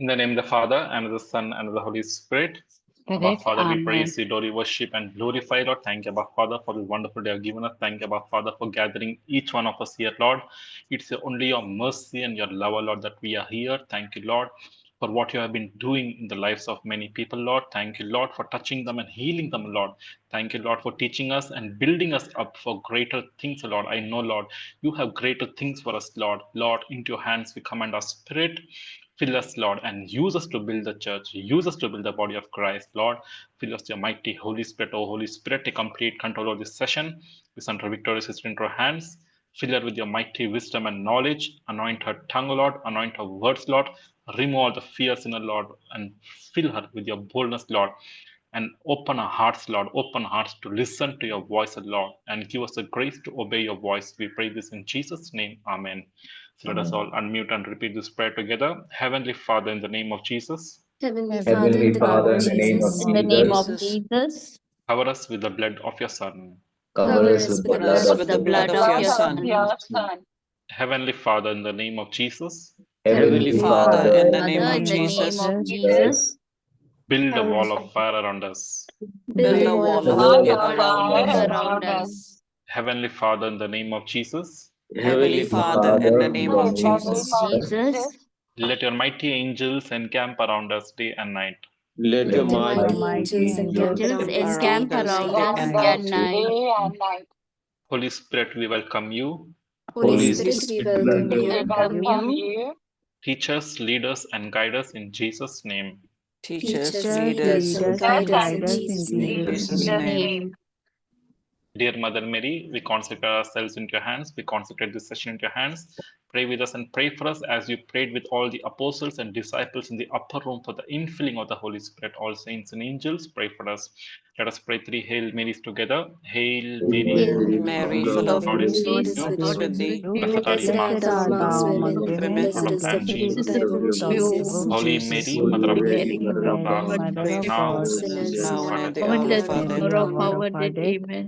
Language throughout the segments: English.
In the name of the Father, and of the Son, and of the Holy Spirit. Abba Father, we praise you, Lord, we worship and glorify, Lord. Thank you, Abba Father, for this wonderful day you have given us. Thank you, Abba Father, for gathering each one of us here, Lord. It's only your mercy and your love, Lord, that we are here. Thank you, Lord, for what you have been doing in the lives of many people, Lord. Thank you, Lord, for touching them and healing them, Lord. Thank you, Lord, for teaching us and building us up for greater things, Lord. I know, Lord, you have greater things for us, Lord. Lord, into your hands we commend our spirit. Fill us, Lord, and use us to build the church. Use us to build the body of Christ, Lord. Fill us, your mighty Holy Spirit, oh Holy Spirit, take complete control of this session. We send our victorious sister into our hands. Fill her with your mighty wisdom and knowledge. Anoint her tongue, Lord. Anoint her words, Lord. Remove all the fears in her, Lord, and fill her with your boldness, Lord. And open our hearts, Lord. Open our hearts to listen to your voice, Lord, and give us the grace to obey your voice. We pray this in Jesus' name. Amen. So let us all unmute and repeat this prayer together. Heavenly Father, in the name of Jesus, Heavenly Heavenly Father, Father, in the name of In the name of Jesus, Jesus, cover us with the blood of your Son. cover us with the Cover blood us of with the your blood of your Son. Heavenly Father, in the name of Jesus, Heavenly Heavenly Father, Father, in in the the name of name Jesus, of Jesus, build a wall of fire around us. build a build wall a of the wall wall fire of of around fire us. fire around around us. Heavenly Father, in the name of Jesus, Heavenly Heavenly Father, Father, in the in name the of name of Of Jesus, Jesus, Jesus, let your mighty angels encamp around us day and night. let your let the mighty mighty angels encamp angels around us encamp day and around us night. day and night. Holy Spirit, we welcome you. Holy Holy Spirit, we Spirit, welcome welcome you. Welcome you. Teach us, lead us, and guide us in Jesus' name. Teach us, Just lead lead us, and us guide and us guide in us in Jesus' name. Jesus' name. Dear Mother Mary, we consecrate ourselves into your hands. We consecrate this session into your hands. Pray with us and pray for us as you prayed with all the apostles and disciples in the upper room for the infilling of the Holy Spirit. All saints and angels, pray for us. Let us pray 3 Hail Marys together. Hail Mary, Hail Mary, Mary, full full of of Lord is grace, with Lord Grace, is you. the with Lord you. is with Blessed you. are you Blessed art amongst thou Blessed are amongst thou women, among and women, blessed and is the and blessed fruit of is Jesus. thy the womb, fruit of your Jesus. womb, Holy Jesus. Mary, Holy Mother of Mary, Mary, Mother of Mary, God, God, Mother pray of Pray now for us God, and sinners, at the now and hour at of the our woman hour death. of that our the death. hour of Amen. our death.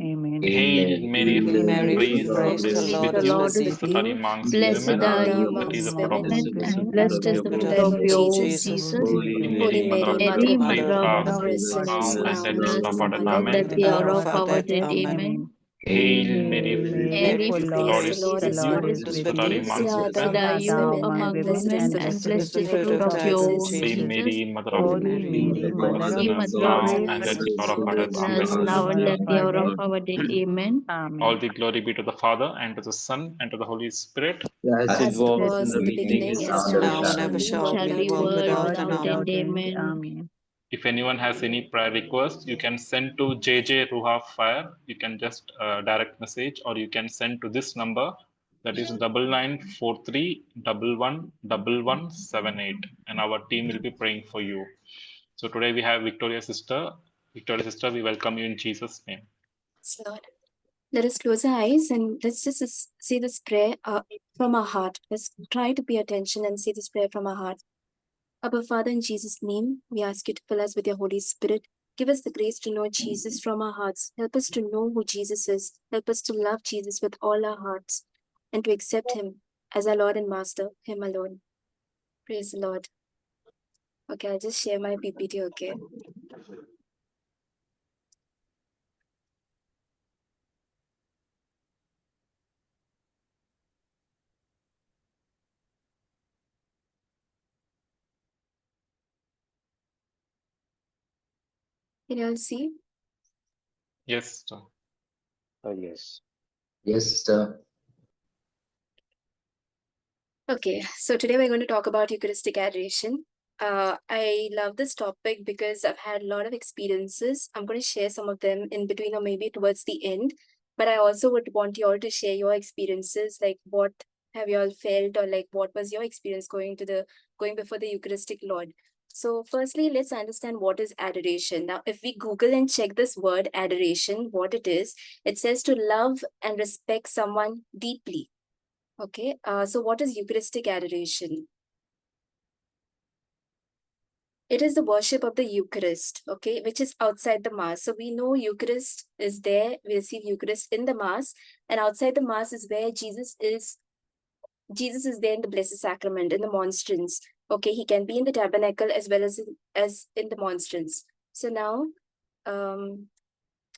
Amen. Amen. Hail Mary, Hail full of Mary, Mary, full grace, of the full of Lord grace, the is grace, Lord with the is you. Lord with is thee. Blessed with are you you. amongst Blessed Blessed women. art are thou you That is the amongst among women, promise women, and and blessed of is your blessed the is fruit the womb. of fruit of your womb, womb, Jesus. Jesus. Holy Holy Mary, Mary, Mother Mother Mary, of of Mother God, God, of pray God, for Us us sinners, now pray and now at and the for at hour the of us our hour death. of our and death. at Amen. the Hour hour of of our our death. death. Amen. Amen. Hail Mary, full of Mary, Mary, grace, the full of Lord grace, the is grace, Lord the with is you. Lord with is thee. with Blessed are you you. Blessed amongst art thou Blessed women. are amongst you women, and among blessed women, is the and fruit of blessed thy is the womb, fruit of your Jesus. womb, Holy Jesus. Mary, Mother of Holy Holy Mary, Mary, Mother of Mother God, of God, us God, pray for us now pray and for at sinners, the us. hour of now our and death. at the Us hour Amen. of now our and death. at the hour of Amen. our death. Amen. All Amen. the glory be to the Father, and to the Son, and to the Holy Spirit. as it As it was As in was the in the it is beginning, in is beginning, the now, is and ever now, beginning, and shall ever be, and shall shall be, be, world world without without an end. end. Amen. If anyone has any prayer request, you can send to JJ Ruha Fire. You can just direct message, or you can send to this number, that is 9943111178, and our team will be praying for you. So today we have Victoria Sister. Victoria Sister, we welcome you in Jesus' name. Yes, Lord. Let us close our eyes and let's just say this prayer from our heart. Let's try to pay attention and say this prayer from our heart. Abba Father, in Jesus' name, we ask you to fill us with your Holy Spirit. Give us the grace to know Jesus from our hearts. Help us to know who Jesus is. Help us to love Jesus with all our hearts and to accept him as our Lord and Master, him alone. Praise the Lord. Okay, I'll just share my PPT, okay? Can you all see? Yes, sir. Yes. Yes, sister. Okay, so today we're going to talk about Eucharistic adoration. I love this topic because I've had a lot of experiences. I'm going to share some of them in between or maybe towards the end. But I also would want you all to share your experiences, like what have you all felt, or like what was your experience going before the Eucharistic Lord. So firstly, let's understand what is adoration. Now, if we Google and check this word adoration, what it says to love and respect someone deeply. Okay, so what is Eucharistic adoration? It is the worship of the Eucharist, okay, which is outside the Mass. So we know Eucharist is there, we receive Eucharist in the Mass, and outside the Mass is where Jesus is there in the Blessed Sacrament, in the monstrance. Okay, he can be in the tabernacle as well as in the monstrance. So now,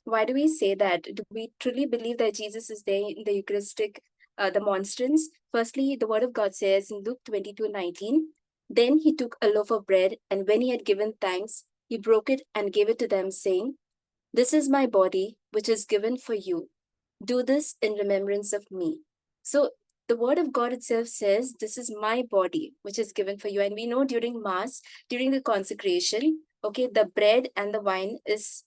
why do we say that? Do we truly believe that Jesus is there in the Eucharistic, the monstrance? Firstly, the word of God says in Luke 22:19, then he took a loaf of bread, and when he had given thanks, he broke it and gave it to them, saying, this is my body, which is given for you. Do this in remembrance of me. So the word of God itself says, this is my body, which is given for you. And we know during Mass, during the consecration, okay, the bread and the wine is,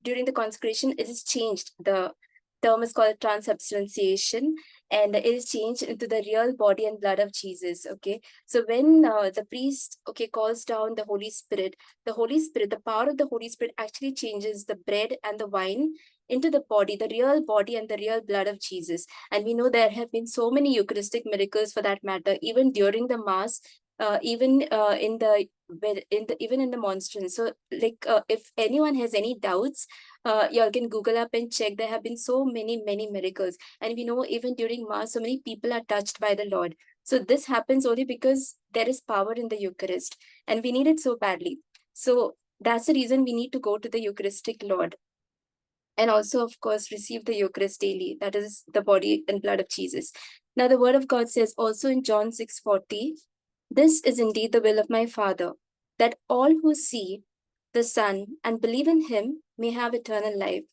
during the consecration, it is changed. The term is called transubstantiation, and it is changed into the real body and blood of Jesus. Okay, so when the priest, okay, calls down the Holy Spirit, the power of the Holy Spirit actually changes the bread and the wine into the body, the real body and the real blood of Jesus. And we know there have been so many Eucharistic miracles for that matter, even during the Mass, even even in the monstrance. So like if anyone has any doubts, y'all can Google up and check. There have been so many miracles, and we know even during Mass, so many people are touched by the Lord. So this happens only because there is power in the Eucharist, and we need it so badly. So that's the reason we need to go to the Eucharistic Lord, and also, of course, receive the Eucharist daily. That is the body and blood of Jesus. Now, the Word of God says also in John 6:40, this is indeed the will of my Father, that all who see the Son and believe in him may have eternal life,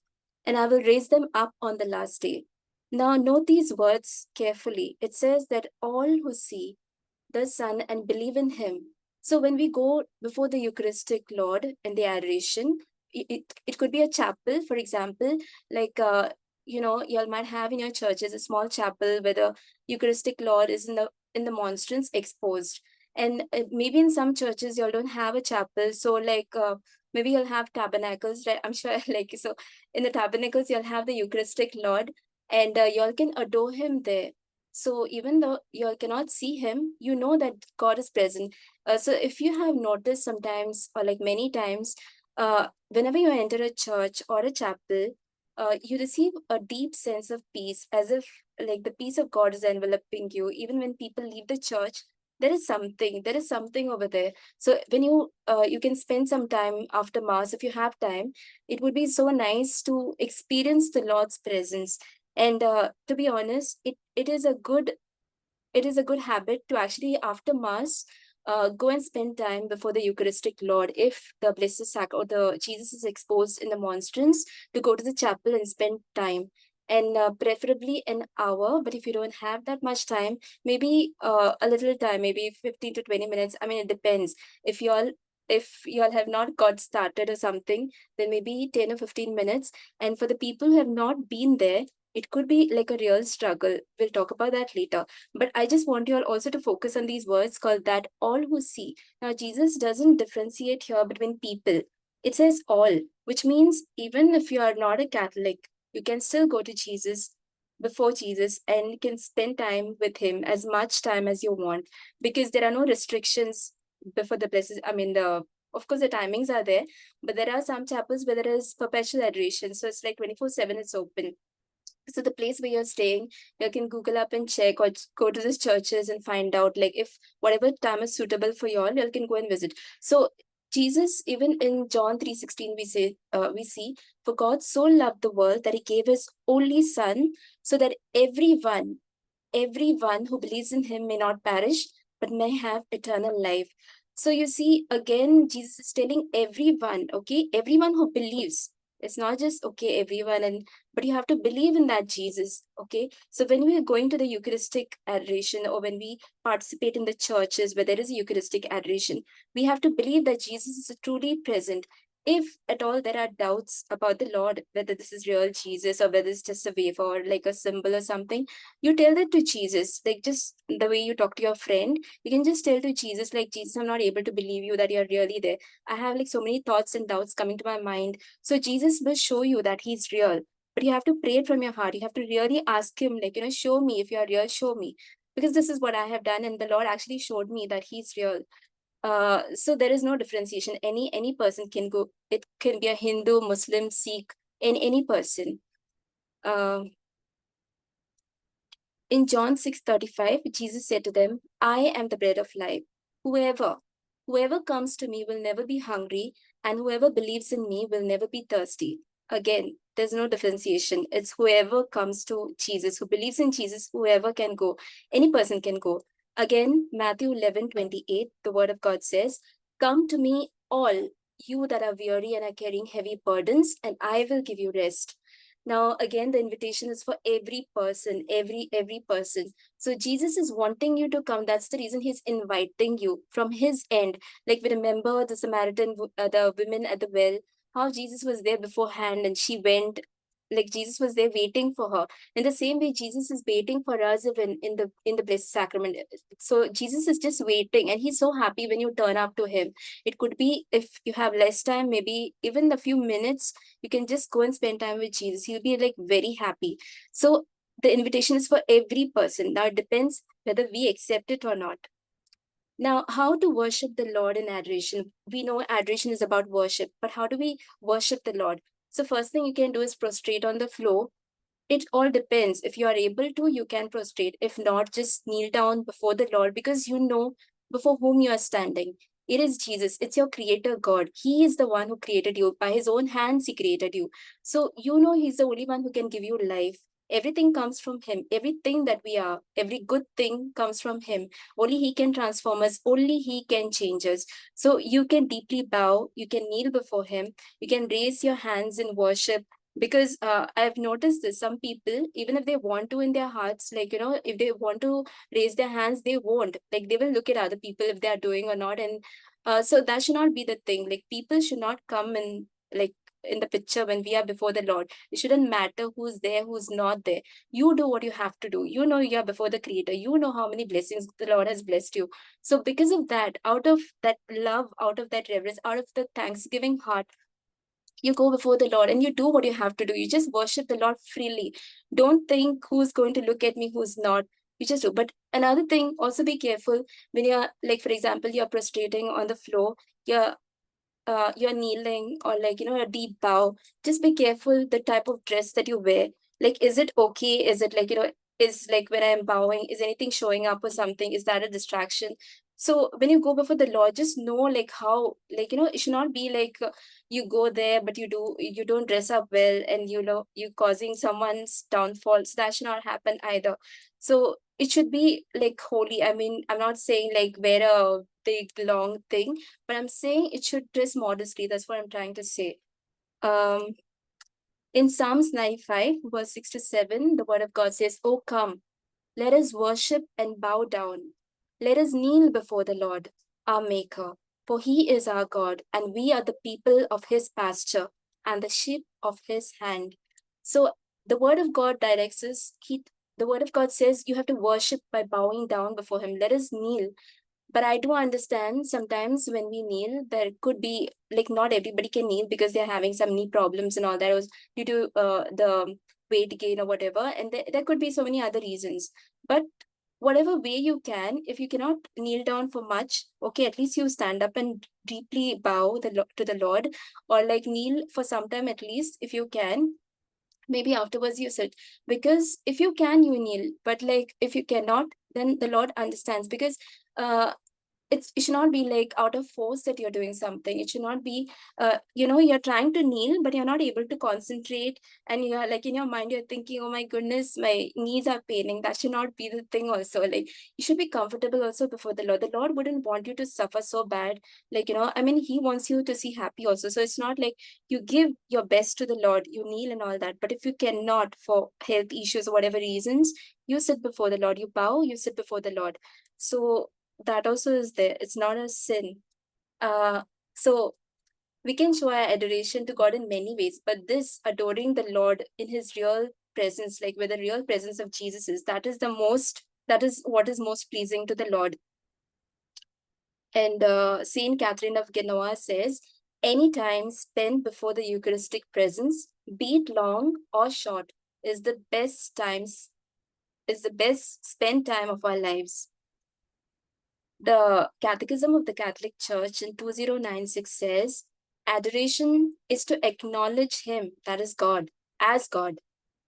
and I will raise them up on the last day. Now, note these words carefully. It says that all who see the Son and believe in him. So when we go before the Eucharistic Lord in the adoration, it could be a chapel, for example, like y'all might have in your churches a small chapel where the Eucharistic Lord is in the monstrance exposed. And maybe in some churches y'all don't have a chapel, so like maybe you'll have tabernacles, right? I'm sure like, so in the tabernacles you'll have the Eucharistic Lord, and y'all can adore him there. So even though you cannot see him, you know that God is present. So if you have noticed sometimes, or like many times, whenever you enter a church or a chapel, you receive a deep sense of peace, as if like the peace of God is enveloping you. Even when people leave the church, there is something over there. So when you can spend some time after Mass, if you have time, it would be so nice to experience the Lord's presence. And to be honest, it is a good habit to actually after Mass go and spend time before the Eucharistic Lord. If the Blessed Sac or the Jesus is exposed in the monstrance, to go to the chapel and spend time, and preferably an hour. But if you don't have that much time, maybe a little time, maybe 15 to 20 minutes. I mean, it depends. If y'all have not got started or something, then maybe 10 or 15 minutes. And for the people who have not been there, it could be like a real struggle. We'll talk about that later. But I just want you all also to focus on these words called that all who see. Now, Jesus doesn't differentiate here between people. It says all, which means even if you are not a Catholic, you can still go to Jesus, before Jesus, and you can spend time with him, as much time as you want, because there are no restrictions before the blessed. I mean, of course the timings are there, but there are some chapels where there is perpetual adoration. So it's like 24/7 it's open. So the place where you're staying, you can Google up and check, or go to these churches and find out, like, if whatever time is suitable for you all, you can go and visit. So Jesus, even in John 3:16, we see, for God so loved the world that he gave his only son, so that everyone who believes in him may not perish, but may have eternal life. So you see, again, Jesus is telling everyone, okay, everyone who believes. It's not just, okay, everyone, but you have to believe in that Jesus, okay? So when we are going to the Eucharistic adoration, or when we participate in the churches where there is a Eucharistic adoration, we have to believe that Jesus is truly present. If at all there are doubts about the Lord, whether this is real Jesus or whether it's just a wafer or like a symbol or something, you tell that to Jesus. Like just the way you talk to your friend, you can just tell to Jesus, like, Jesus, I'm not able to believe you that you're really there. I have like so many thoughts and doubts coming to my mind. So Jesus will show you that he's real, but you have to pray it from your heart. You have to really ask him, like, show me if you're real, show me. Because this is what I have done, and the Lord actually showed me that he's real. So there is no differentiation. Any person can go. It can be a Hindu, Muslim, Sikh, any person. In John 6:35, Jesus said to them, I am the bread of life. whoever comes to me will never be hungry, and whoever believes in me will never be thirsty. Again, there's no differentiation. It's whoever comes to Jesus, who believes in Jesus, whoever can go. Any person can go. Again, Matthew 11:28, the word of God says, "Come to me, all you that are weary and are carrying heavy burdens, and I will give you rest." Now, again, the invitation is for every person, every person. So Jesus is wanting you to come. That's the reason he's inviting you from his end. Like we remember the the women at the well, how Jesus was there beforehand and she went, like Jesus was there waiting for her. In the same way, Jesus is waiting for us even in the blessed sacrament. So Jesus is just waiting, and he's so happy when you turn up to him. It could be if you have less time, maybe even a few minutes, you can just go and spend time with Jesus. He'll be like very happy. So the invitation is for every person. Now it depends whether we accept it or not. Now, how to worship the Lord in adoration? We know adoration is about worship, but how do we worship the Lord? So first thing you can do is prostrate on the floor. It all depends. If you are able to, you can prostrate. If not, just kneel down before the Lord, because you know before whom you are standing. It is Jesus. It's your creator God. He is the one who created you. By his own hands, he created you. So you know he's the only one who can give you life. Everything comes from him. Everything that we are, every good thing comes from him. Only he can transform us. Only he can change us. So you can deeply bow. You can kneel before him. You can raise your hands in worship, because I've noticed this. Some people, even if they want to in their hearts, like, if they want to raise their hands, they won't. Like, they will look at other people if they are doing or not. And so that should not be the thing. Like, people should not come in, like, in the picture when we are before the Lord. It shouldn't matter who's there, who's not there. You do what you have to do. You know you are before the Creator. You know how many blessings the Lord has blessed you. So because of that, out of that love, out of that reverence, out of the thanksgiving heart, you go before the Lord and you do what you have to do. You just worship the Lord freely. Don't think who's going to look at me, who's not. You just do. But another thing, also be careful when you're, like, for example, you're prostrating on the floor, you're kneeling, or, like, a deep bow. Just be careful the type of dress that you wear. Like, is it okay? Is it like, is like when I'm bowing, is anything showing up or something? Is that a distraction? So when you go before the Lord, just know, like, how, like, it should not be like you go there, but you don't dress up well, and you causing someone's downfall. So that should not happen either. So it should be like holy. I mean, I'm not saying like wear a big long thing, but I'm saying it should dress modestly. That's what I'm trying to say. In Psalms 95, verse 6 to 7, the word of God says, "Oh, come, let us worship and bow down. Let us kneel before the Lord, our Maker. For he is our God, and we are the people of his pasture and the sheep of his hand." So the word of God directs us. The word of God says you have to worship by bowing down before him. Let us kneel. But I do understand sometimes when we kneel, there could be, like, not everybody can kneel because they're having some knee problems and all that, was due to the weight gain or whatever. And there could be so many other reasons. But whatever way you can, if you cannot kneel down for much, okay, at least you stand up and deeply bow to the Lord, or like kneel for some time at least if you can. Maybe afterwards you sit, because if you can, you kneel. But like if you cannot, then the Lord understands, because uh it should not be like out of force that you're doing something. It should not be you're trying to kneel but you're not able to concentrate, and you're like, in your mind you're thinking, oh my goodness, my knees are paining. That should not be the thing. Also, like, you should be comfortable also before the Lord. The Lord wouldn't want you to suffer so bad. Like, I mean, he wants you to see happy also. So it's not like you give your best to the Lord, you kneel and all that, but if you cannot, for health issues or whatever reasons, you sit before the Lord, you bow, you sit before the Lord. So that also is there. It's not a sin. So we can show our adoration to God in many ways, but this adoring the Lord in his real presence, like where the real presence of Jesus is, that is what is most pleasing to the Lord. And Saint Catherine of Genoa says, any time spent before the Eucharistic presence, be it long or short, is the best spent time of our lives. The Catechism of the Catholic Church in 2096 says, adoration is to acknowledge him, that is God, as God,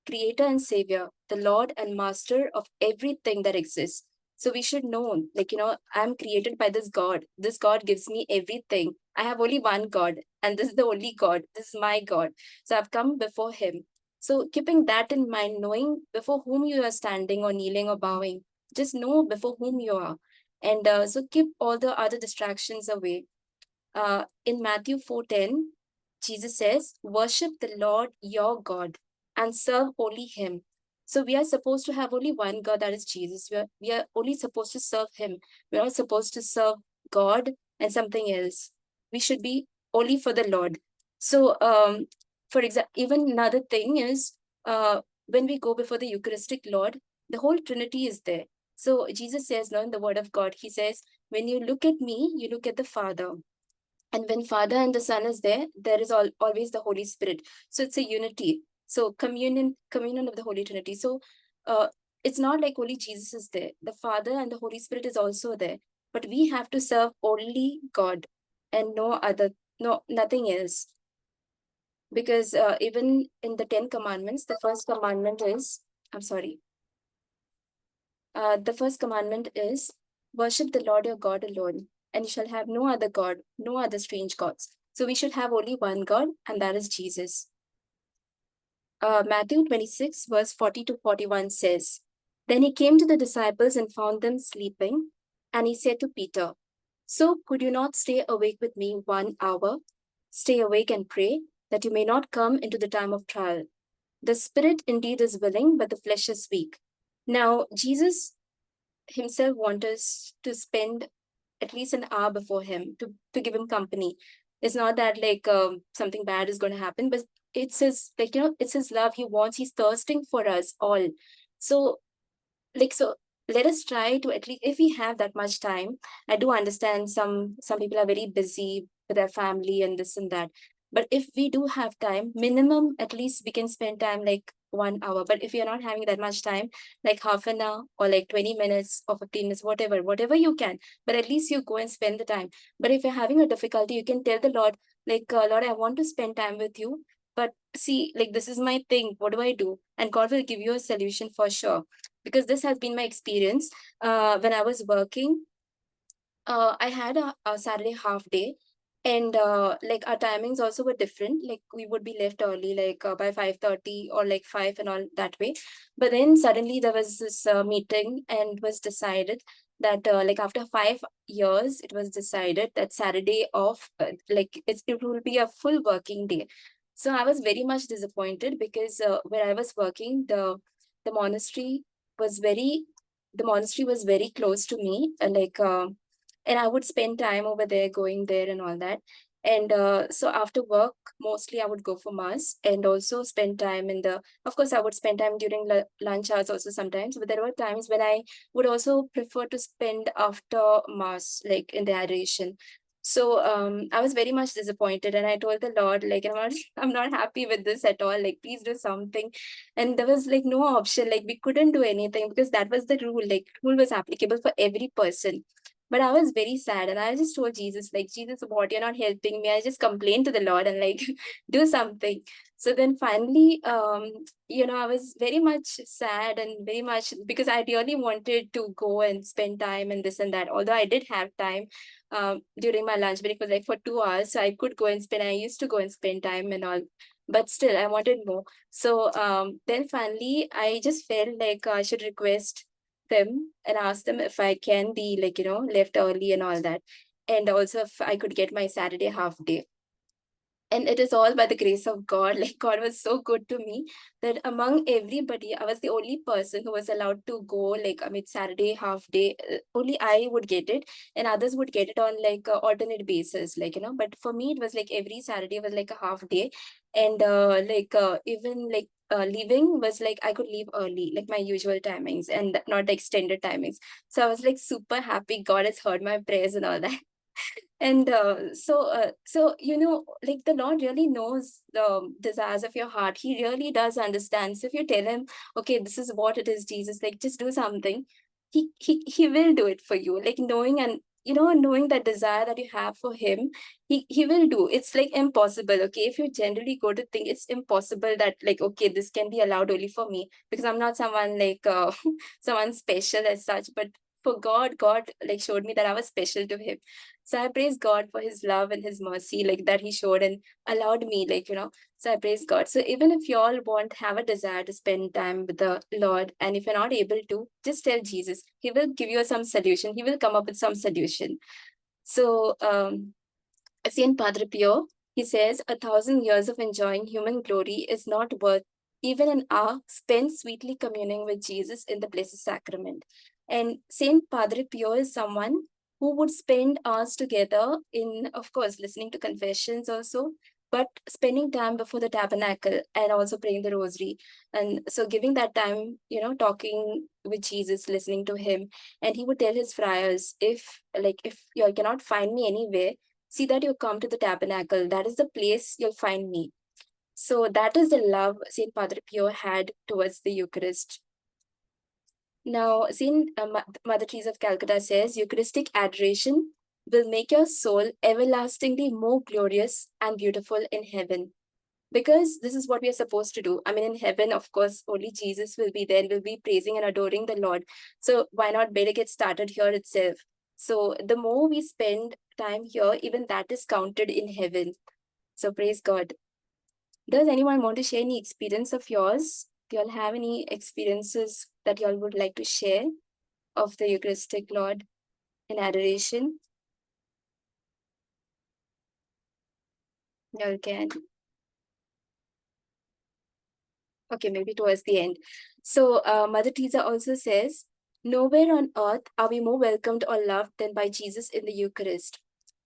creator and savior, the Lord and master of everything that exists. So we should know, like, I'm created by this God. This God gives me everything. I have only one God, and this is the only God. This is my God. So I've come before him. So keeping that in mind, knowing before whom you are standing or kneeling or bowing, just know before whom you are. And so keep all the other distractions away. In Matthew 4:10, Jesus says, worship the Lord your God and serve only him. So we are supposed to have only one God, that is Jesus. We are only supposed to serve him. We're not supposed to serve God and something else. We should be only for the Lord. So for example, even another thing is when we go before the Eucharistic Lord, the whole Trinity is there. So Jesus says now in the Word of God, he says, when you look at me, you look at the Father. And when Father and the Son is there is always the Holy Spirit. So it's a unity. So communion of the Holy Trinity. So it's not like only Jesus is there. The Father and the Holy Spirit is also there. But we have to serve only God and nothing else. Because even in the 10 commandments, the first commandment is, the first commandment is worship the Lord your God alone, and you shall have no other God, no other strange gods. So we should have only one God, and that is Jesus. Matthew 26, verse 40 to 41 says, then he came to the disciples and found them sleeping, and he said to Peter, so could you not stay awake with me 1 hour? Stay awake and pray, that you may not come into the time of trial. The spirit indeed is willing, but the flesh is weak. Now, Jesus himself wants us to spend at least an hour before him to give him company. It's not that like something bad is going to happen, but it's his, like, it's his love. He's thirsting for us all. So let us try to, at least if we have that much time. I do understand some people are very busy with their family and this and that. But if we do have time, minimum, at least we can spend time like 1 hour. But if you're not having that much time, like half an hour or like 20 minutes or 15 minutes, whatever you can, but at least you go and spend the time. But if you're having a difficulty, you can tell the Lord, like, Lord, I want to spend time with you, but see, like, this is my thing. What do I do? And God will give you a solution for sure. Because this has been my experience. When I was working, I had a Saturday half day, and like our timings also were different. Like we would be left early, like by 5:30 or like 5 and all that way. But then suddenly there was this meeting, and it was decided that like after 5 years, it was decided that Saturday off, it will be a full working day. So I was very much disappointed because where I was working, the monastery was very close to me, and I would spend time over there, going there and all that. And so after work, mostly I would go for mass and also spend time of course, I would spend time during lunch hours also sometimes, but there were times when I would also prefer to spend after mass, like in the adoration. So I was very much disappointed, and I told the Lord, like, I'm not happy with this at all. Like, please do something. And there was like no option. Like, we couldn't do anything because that was the rule. Like, rule was applicable for every person. But I was very sad, and I just told Jesus, like, Jesus, what, you're not helping me. I just complained to the Lord and like do something. So then finally, I was very much sad and very much, because I really wanted to go and spend time and this and that. Although I did have time during my lunch break, was like for 2 hours, so I could go and spend. I used to go and spend time and all, but still I wanted more. So then finally, I just felt like I should request them and ask them if I can be like, left early and all that. And also if I could get my Saturday half day. And it is all by the grace of God. Like, God was so good to me that among everybody, I was the only person who was allowed to go, like, I mean, Saturday half day. Only I would get it, and others would get it on like alternate basis, like, but for me, it was like every Saturday was like a half day. And even like leaving was like I could leave early, like my usual timings, and not the extended timings. So I was like super happy. God has heard my prayers and all that. And so like the Lord really knows the desires of your heart. He really does understand. So if you tell him, okay, this is what it is, Jesus, like, just do something, he will do it for you. Like, knowing that desire that you have for him, he will do. It's like impossible. Okay, if you generally go to think it's impossible that, like, okay, this can be allowed only for me, because I'm not someone like someone special as such. But for God like showed me that I was special to him. So I praise God for his love and his mercy, like that he showed and allowed me, like, so I praise God. So even if you all have a desire to spend time with the Lord, and if you're not able to, just tell Jesus. He will give you some solution. He will come up with some solution. So Saint Padre Pio, he says, 1,000 years of enjoying human glory is not worth even an hour spent sweetly communing with Jesus in the Blessed Sacrament. And Saint Padre Pio is someone who would spend hours together in, of course, listening to confessions also, but spending time before the tabernacle and also praying the rosary. And so giving that time, talking with Jesus, listening to him. And he would tell his friars, if you cannot find me anywhere, see that you come to the tabernacle. That is the place you'll find me. So that is the love Saint Padre Pio had towards the Eucharist. Now, Saint Mother Teresa of Calcutta says, Eucharistic adoration will make your soul everlastingly more glorious and beautiful in heaven. Because this is what we are supposed to do. I mean, in heaven, of course, only Jesus will be there. We'll be praising and adoring the Lord. So why not better get started here itself? So the more we spend time here, even that is counted in heaven. So praise God. Does anyone want to share any experience of yours? Do you all have any experiences that you all would like to share of the Eucharistic Lord in adoration? You all can. Okay, maybe towards the end. So Mother Teresa also says, nowhere on earth are we more welcomed or loved than by Jesus in the Eucharist.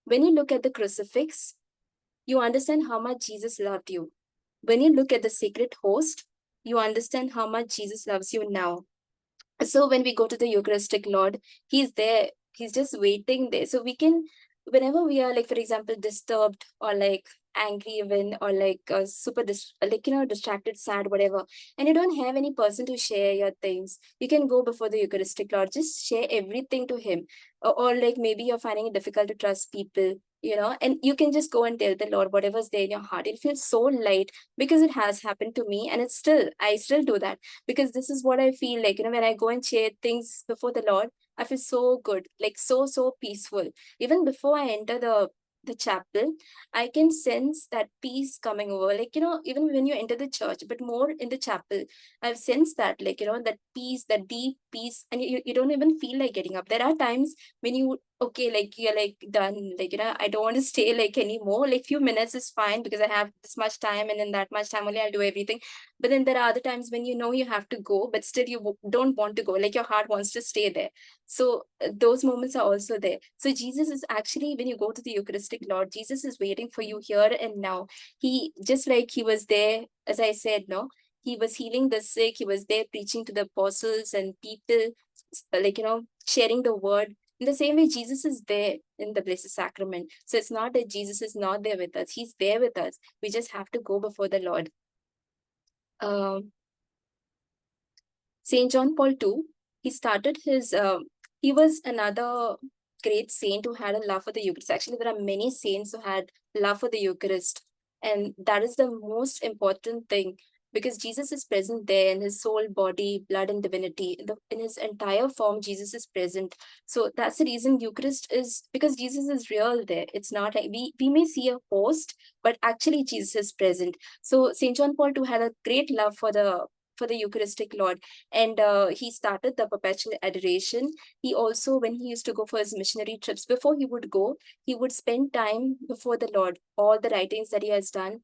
When you look at the crucifix, you understand how much Jesus loved you. When you look at the sacred host, you understand how much Jesus loves you now. So when we go to the Eucharistic Lord, he's there. He's just waiting there. So we can, whenever we are, like, for example, disturbed or like angry even, or like super distracted, sad, whatever, and you don't have any person to share your things, you can go before the Eucharistic Lord, just share everything to him. Or like maybe you're finding it difficult to trust people, and you can just go and tell the Lord whatever's there in your heart. It feels so light, because it has happened to me, and I still do that, because this is what I feel like, when I go and share things before the Lord, I feel so good, like so peaceful. Even before I enter the chapel, I can sense that peace coming over, like, even when you enter the church, but more in the chapel, I've sensed that, like, that peace, that deep peace, and you don't even feel like getting up. There are times when okay, like you're like done, like, I don't want to stay like anymore, like few minutes is fine because I have this much time, and in that much time only I'll do everything. But then there are other times when you have to go, but still you don't want to go, like your heart wants to stay there. So those moments are also there. So Jesus is actually, when you go to the Eucharistic Lord, Jesus is waiting for you here and now. He, just like he was there, as I said, no, he was healing the sick, he was there preaching to the apostles and people, like, sharing the word. In the same way, Jesus is there in the Blessed Sacrament. So it's not that Jesus is not there with us. He's there with us. We just have to go before the Lord. Saint John Paul II, he was another great saint who had a love for the Eucharist. Actually, there are many saints who had love for the Eucharist. And that is the most important thing, because Jesus is present there in his soul, body, blood, and divinity. In his entire form, Jesus is present. So that's the reason Eucharist is, because Jesus is real there. It's not like we may see a host, but actually Jesus is present. So St. John Paul II had a great love for the Eucharistic Lord, and he started the perpetual adoration. He also, when he used to go for his missionary trips, before he would go, he would spend time before the Lord. All the writings that he has done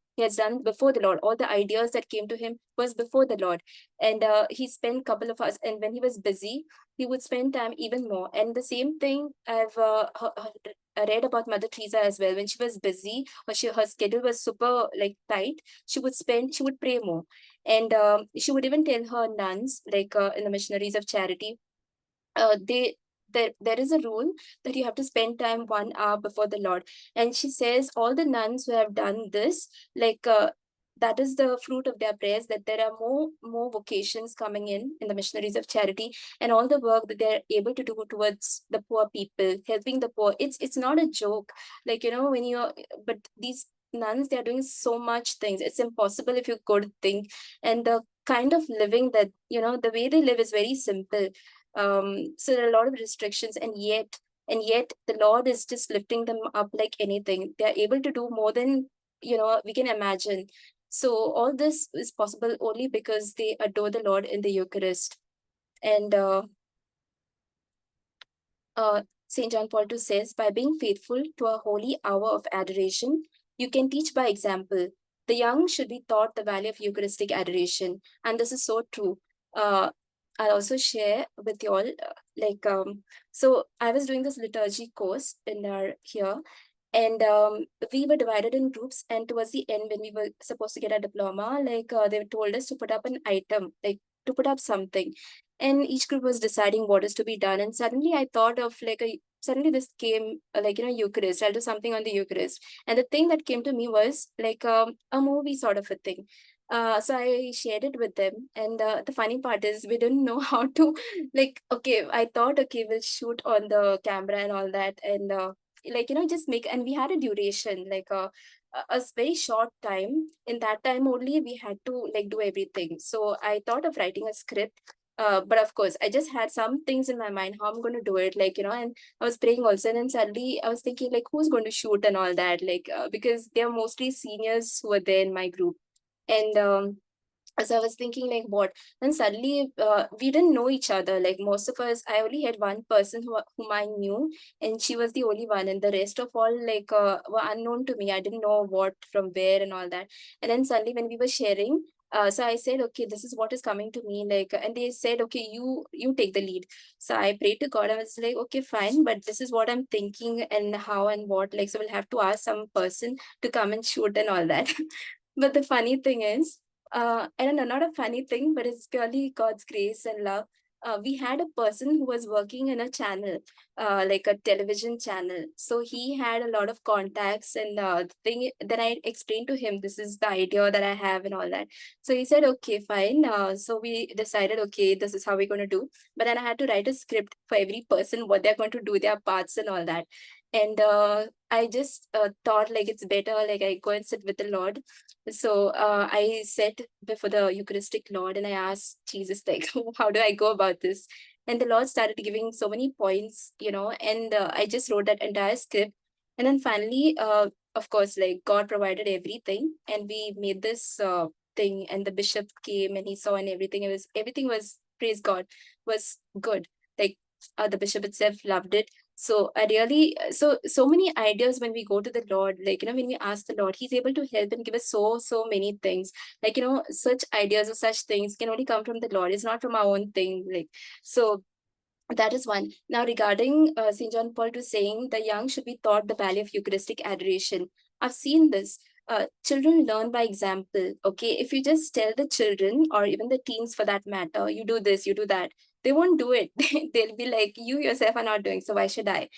before the Lord. All the ideas that came to him was before the Lord. And he spent a couple of hours, and when he was busy, he would spend time even more. And the same thing I've read about Mother Teresa as well. When she was busy, or her schedule was super like tight, she would pray more. And she would even tell her nuns, like in the Missionaries of Charity, there is a rule that you have to spend time 1 hour before the Lord. And she says all the nuns who have done this, like that is the fruit of their prayers, that there are more vocations coming in the Missionaries of Charity, and all the work that they're able to do towards the poor people, helping the poor. It's not a joke, like, but these nuns, they're doing so much things. It's impossible if you could think. And the kind of living that, the way they live is very simple. So there are a lot of restrictions, and yet the Lord is just lifting them up like anything. They are able to do more than we can imagine. So all this is possible only because they adore the Lord in the Eucharist. And St. John Paul II says, by being faithful to a holy hour of adoration, you can teach by example. The young should be taught the value of Eucharistic adoration. And this is so true. I'll also share with you all, so I was doing this liturgy course in our here, and we were divided in groups. And towards the end, when we were supposed to get a diploma, they told us to put up an item, like to put up something. And each group was deciding what is to be done. And suddenly I thought of suddenly this came Eucharist. I'll do something on the Eucharist. And the thing that came to me was a movie sort of a thing. So I shared it with them. And the funny part is we didn't know how to okay, I thought, okay, we'll shoot on the camera and all that. And just make, and we had a duration, a very short time. In that time only, we had to do everything. So I thought of writing a script. But of course, I just had some things in my mind how I'm going to do it, and I was praying also. And then suddenly I was thinking, who's going to shoot and all that, because they are mostly seniors who are there in my group. And so I was thinking, what? Then suddenly we didn't know each other. Like most of us, I only had one person whom I knew, and she was the only one. And the rest of all were unknown to me. I didn't know what from where and all that. And then suddenly when we were sharing, so I said, okay, this is what is coming to me. And they said, okay, you take the lead. So I prayed to God. I was like, okay, fine, but this is what I'm thinking and how and what. So we'll have to ask some person to come and shoot and all that. But the funny thing is, I don't know, not a funny thing, but it's purely God's grace and love. We had a person who was working in a channel, like a television channel. So he had a lot of contacts, and the thing. Then I explained to him, this is the idea that I have and all that. So he said, okay, fine. So we decided, okay, this is how we're going to do. But then I had to write a script for every person, what they're going to do, their parts and all that. And I just thought it's better, I go and sit with the Lord. So I sat before the Eucharistic Lord and I asked Jesus, how do I go about this? And the Lord started giving so many points, and I just wrote that entire script. And then finally, of course, God provided everything, and we made this thing. And the bishop came and he saw, and everything was, praise God, was good. The bishop itself loved it. So I really, so many ideas when we go to the Lord, when we ask the Lord, he's able to help and give us so many things. Such ideas or such things can only come from the Lord. It's not from our own thing. So that is one. Now, regarding St. John Paul II saying the young should be taught the value of Eucharistic adoration, I've seen this. Children learn by example. Okay, if you just tell the children or even the teens for that matter, you do this, you do that, they won't do it. They'll be like, you yourself are not doing, so why should I?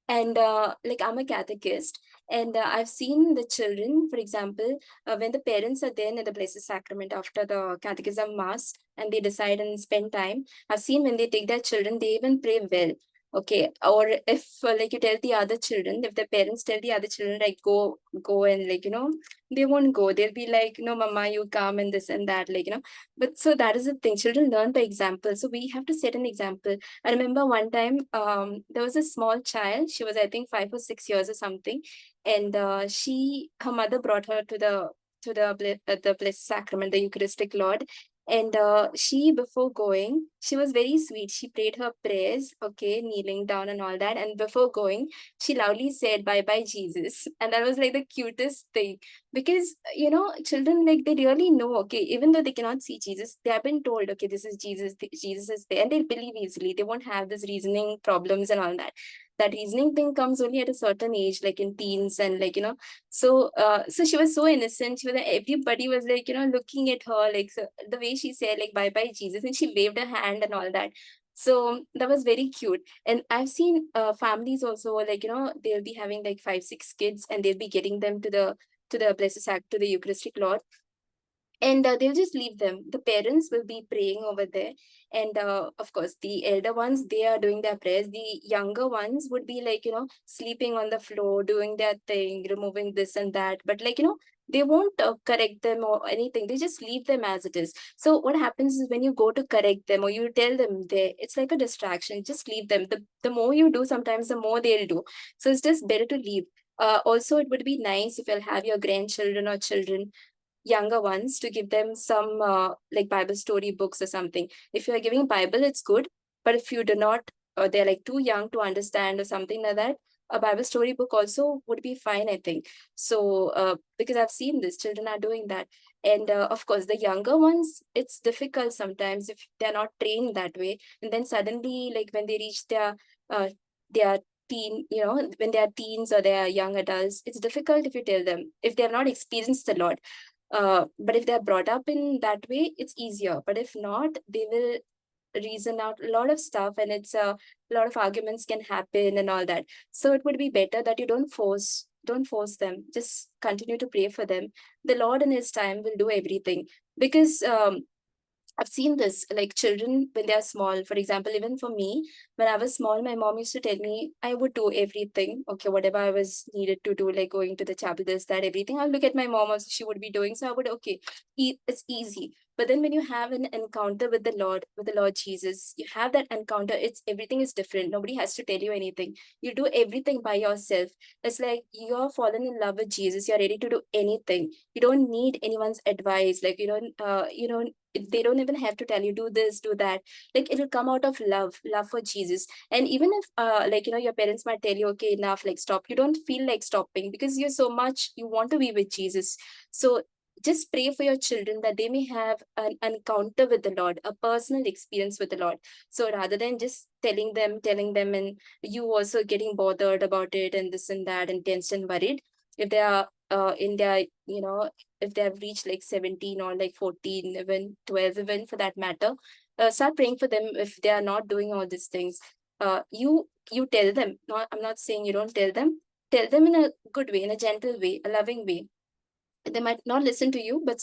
And I'm a catechist, and I've seen the children, for example, when the parents are there in the Blessed Sacrament after the catechism mass and they decide and spend time, I've seen when they take their children, they even pray well. Okay, or if you tell the other children, if the parents tell the other children go and they won't go. They'll be like, no, mama, you come and this and that, But so that is the thing. Children learn by example. So we have to set an example. I remember one time, there was a small child. She was, I think, 5 or 6 years or something, and her mother brought her to the Blessed Sacrament, the Eucharistic Lord. And she, before going, she was very sweet. She prayed her prayers, okay, kneeling down and all that. And before going, she loudly said, "Bye bye, Jesus." And that was the cutest thing, because children, they really know, okay, even though they cannot see Jesus, they have been told, okay, this is Jesus, Jesus is there, and they'll believe easily. They won't have this reasoning problems and all that. That reasoning thing comes only at a certain age, in teens, and so she was so innocent. She was everybody was looking at her, so the way she said bye bye Jesus, and she waved her hand and all that. So that was very cute. And I've seen families also, they'll be having 5, 6 kids, and they'll be getting them to the Blessed Sac to the Eucharistic Lord. and they'll just leave them. The parents will be praying over there, and of course the elder ones, they are doing their prayers. The younger ones would be like, sleeping on the floor, doing their thing, removing this and that, but like, they won't correct them or anything. They just leave them as it is. So what happens is when you go to correct them or you tell them, it's like a distraction. Just leave them. The more you do, sometimes the more they'll do. So it's just better to leave. Also, it would be nice if you'll have your grandchildren or children, younger ones, to give them some like Bible story books or something. If you are giving Bible, it's good. But if you do not, or they're like too young to understand or something like that, a Bible story book also would be fine, I think. So because I've seen this, children are doing that. And of course, the younger ones, it's difficult sometimes if they're not trained that way. And then suddenly, like when they reach their teen, when they are teens or they are young adults, it's difficult if you tell them, if they have not experienced the Lord. But if they're brought up in that way, it's easier. But if not, they will reason out a lot of stuff, and it's a lot of arguments can happen and all that. So it would be better that you don't force them. Just continue to pray for them. The Lord in His time will do everything, because I've seen this, like children when they are small. For example, even for me, when I was small, my mom used to tell me I would do everything. Okay, whatever I was needed to do, like going to the chapel, this, that, everything. I'll look at my mom also, she would be doing. So I would, okay, it's easy. But then when you have an encounter with the Lord Jesus, you have that encounter, it's everything is different. Nobody has to tell you anything. You do everything by yourself. It's like you're fallen in love with Jesus. You're ready to do anything. You don't need anyone's advice. Like they don't even have to tell you do this, do that. Like it'll come out of love for Jesus. And even if your parents might tell you, okay, enough, like stop, you don't feel like stopping, because you're so much, you want to be with Jesus. So just pray for your children that they may have an encounter with the Lord, a personal experience with the Lord. So rather than just telling them, and you also getting bothered about it and this and that and tense and worried, if they are in their, if they have reached like 17 or like 14, even 12, even for that matter, start praying for them. If they are not doing all these things, you tell them. I'm not saying you don't tell them. Tell them in a good way, in a gentle way, a loving way. They might not listen to you, but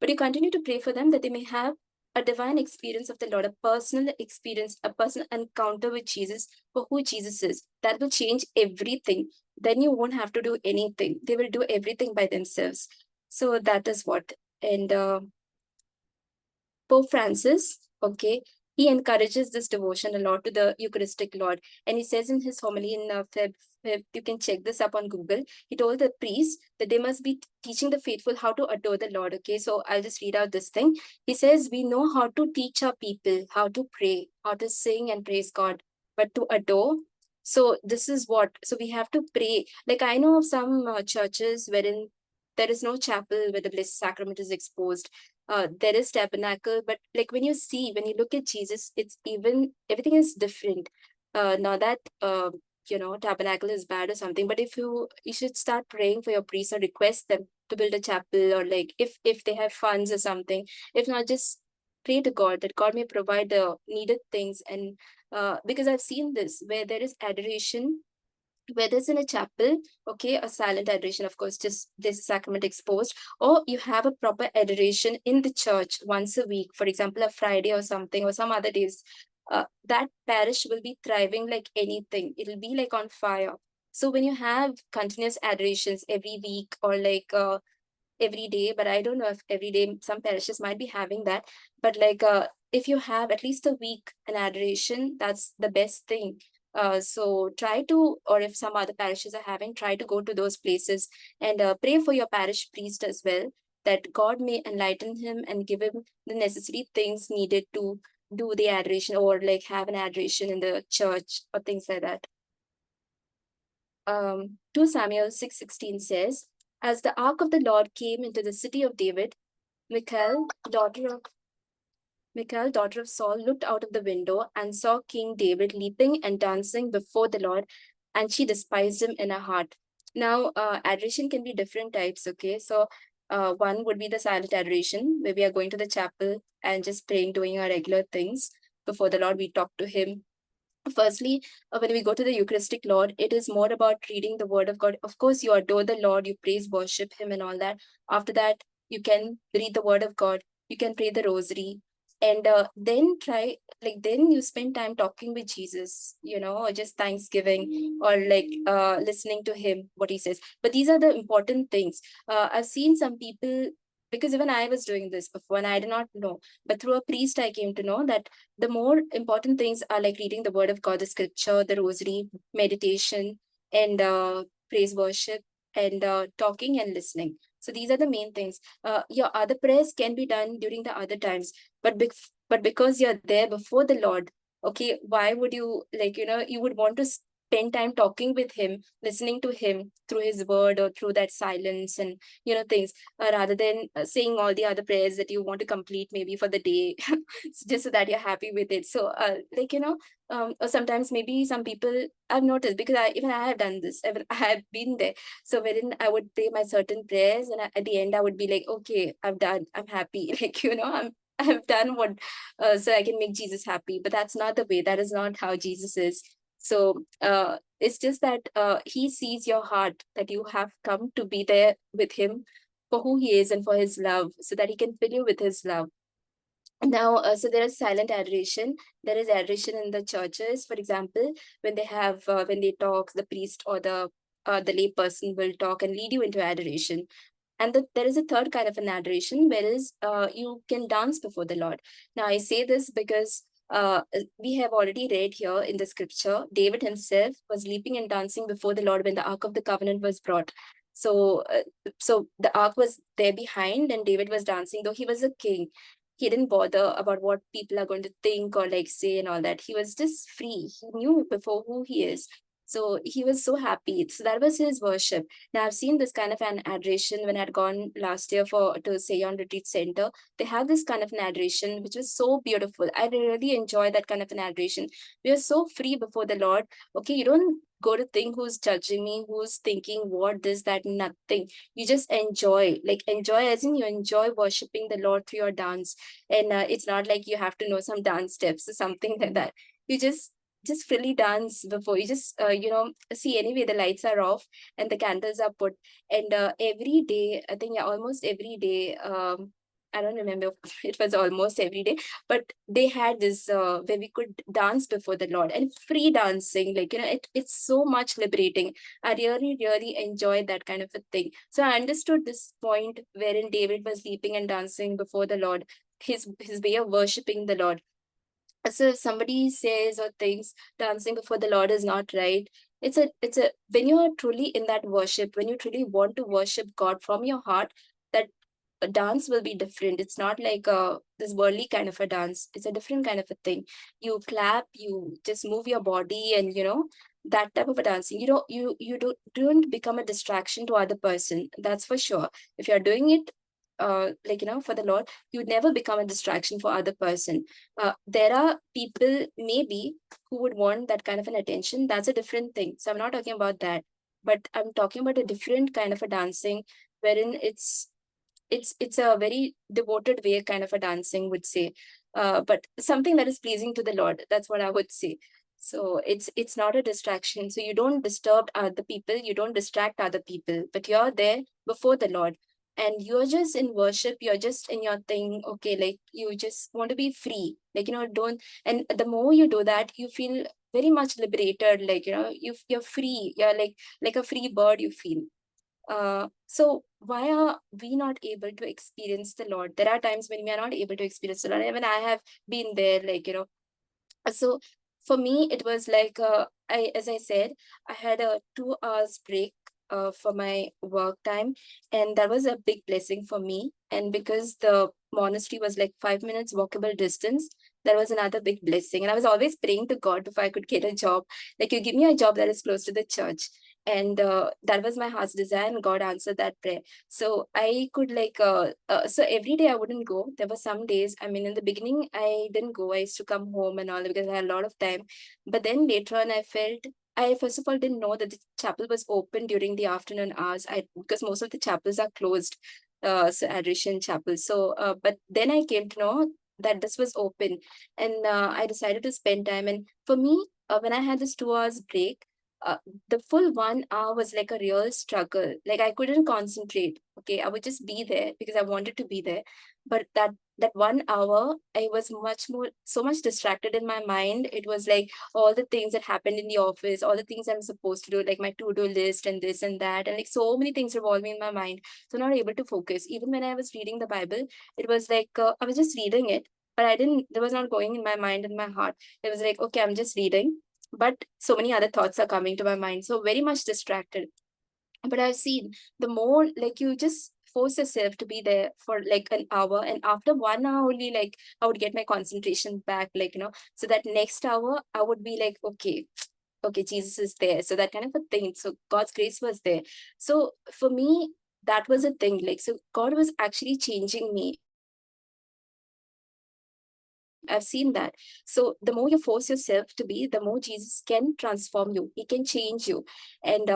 you continue to pray for them that they may have a divine experience of the Lord, a personal experience, a personal encounter with Jesus, for who Jesus is. That will change everything. Then you won't have to do anything. They will do everything by themselves. So that is what. And Pope Francis, okay, he encourages this devotion a lot to the Eucharistic Lord. And he says in his homily in you can check this up on Google. He told the priests that they must be teaching the faithful how to adore the Lord. Okay, so I'll just read out this thing. He says, we know how to teach our people, how to pray, how to sing and praise God, but to adore. So this is what, so we have to pray. Like I know of some churches wherein there is no chapel where the Blessed Sacrament is exposed. There is tabernacle, but like when you look at Jesus, it's even, everything is different. Not that tabernacle is bad or something, but if you should start praying for your priests or request them to build a chapel, or like if they have funds or something. If not, just pray to God that God may provide the needed things. And because I've seen this where there is adoration, whether it's in a chapel, okay, a silent adoration, of course, just this sacrament exposed, or you have a proper adoration in the church once a week, for example, a Friday or something, or some other days, that parish will be thriving like anything. It'll be like on fire. So when you have continuous adorations every week, or like every day, but I don't know if every day, some parishes might be having that, but like if you have at least a week an adoration, that's the best thing. So try to, or if some other parishes are having, try to go to those places and pray for your parish priest as well, that God may enlighten him and give him the necessary things needed to do the adoration, or like have an adoration in the church or things like that. 2 Samuel 6:16 says, as the ark of the Lord came into the city of David, Michal, daughter of Saul, looked out of the window and saw King David leaping and dancing before the Lord, and she despised him in her heart. Now, adoration can be different types, okay? So one would be the silent adoration, where we are going to the chapel and just praying, doing our regular things before the Lord. We talk to him. Firstly, when we go to the Eucharistic Lord, it is more about reading the Word of God. Of course, you adore the Lord, you praise, worship him and all that. After that, you can read the word of God, you can pray the rosary, and then then you spend time talking with Jesus, or just thanksgiving, or listening to him, what he says. But these are the important things. I've seen some people, because even I was doing this before and I did not know, but through a priest, I came to know that the more important things are like reading the word of God, the scripture, the rosary, meditation, and praise worship, and talking and listening. So these are the main things. Your other prayers can be done during the other times, but because you're there before the Lord, okay, why would you you would want to spend time talking with him, listening to him through his word or through that silence and things, rather than saying all the other prayers that you want to complete maybe for the day, just so that you're happy with it. So or sometimes maybe some people, I've noticed, because I have done this, I have been there. So wherein I would pray my certain prayers, and at the end I would be like, okay, I've done, I'm happy, I've done what, so I can make Jesus happy. But that's not the way. That is not how Jesus is. So it's just that he sees your heart, that you have come to be there with him for who he is and for his love, so that he can fill you with his love. Now, so there is silent adoration. There is adoration in the churches. For example, when they talk, the priest or the lay person will talk and lead you into adoration. And there is a third kind of an adoration, whereas you can dance before the Lord. Now, I say this because we have already read here in the scripture, David himself was leaping and dancing before the Lord when the Ark of the Covenant was brought. So the ark was there behind, and David was dancing, though he was a king. He didn't bother about what people are going to think or say and all that. He was just free. He knew before who he is. So he was so happy. So that was his worship. Now I've seen this kind of an adoration when I'd gone last year to Seyon Retreat Center. They have this kind of an adoration which was so beautiful. I really enjoy that kind of an adoration. We are so free before the Lord. Okay, you don't go to think who's judging me, who's thinking what, this, that, nothing. You just enjoy, enjoy as in you enjoy worshiping the Lord through your dance. And it's not like you have to know some dance steps or something like that. You just freely dance before you just see. Anyway, the lights are off and the candles are put, and every day, I think, yeah, almost every day, I don't remember if it was almost every day, but they had this where we could dance before the Lord, and free dancing, it's so much liberating. I really, really enjoyed that kind of a thing. So I understood this point wherein David was leaping and dancing before the Lord, his way of worshiping the Lord. So if somebody says or thinks dancing before the Lord is not right, it's a when you are truly in that worship, when you truly want to worship God from your heart, that a dance will be different. It's not like this worldly kind of a dance. It's a different kind of a thing. You clap, you just move your body, and that type of a dancing. You don't become a distraction to other person. That's for sure. If you're doing it for the Lord, you would never become a distraction for other person. There are people maybe who would want that kind of an attention. That's a different thing. So I'm not talking about that, but I'm talking about a different kind of a dancing, wherein it's a very devoted way kind of a dancing, would say, but something that is pleasing to the Lord. That's what I would say. So it's not a distraction. So you don't disturb other people, you don't distract other people, but you're there before the Lord, and you're just in worship, you're just in your thing. Okay, you just want to be free, don't. And the more you do that, you feel very much liberated, you're free. You're like a free bird, you feel. So why are we not able to experience the Lord? There are times when we are not able to experience the Lord. Even I have been there, so for me, it was as I said, I had a 2 hours break for my work time, and that was a big blessing for me. And because the monastery was like 5 minutes walkable distance, that was another big blessing. And I was always praying to God if I could get a job, you give me a job that is close to the church. And that was my heart's desire, and God answered that prayer. So I could so every day I wouldn't go. There were some days, I mean, in the beginning, I didn't go. I used to come home and all because I had a lot of time. But then later on, I first of all didn't know that the chapel was open during the afternoon hours. Because most of the chapels are closed, so adoration chapels. So, but then I came to know that this was open, and I decided to spend time. And for me, when I had this 2 hours break, the full 1 hour was like a real struggle. Like I couldn't concentrate. Okay, I would just be there because I wanted to be there. But that 1 hour, I was so much distracted in my mind. It was like all the things that happened in the office, all the things I'm supposed to do, like my to-do list and this and that, and like so many things revolving in my mind. So not able to focus. Even when I was reading the Bible, it was like I was just reading it, but I didn't. There was not going in my mind and my heart. It was like, okay, I'm just reading, but so many other thoughts are coming to my mind, so very much distracted. But I've seen, the more like you just force yourself to be there for like an hour, and after 1 hour only, like I would get my concentration back, like so that next hour I would be like, okay, okay, Jesus is there, so that kind of a thing. So God's grace was there. So for me, that was a thing, like, so God was actually changing me. I've seen that. So the more you force yourself to be, the more Jesus can transform you. He can change you. And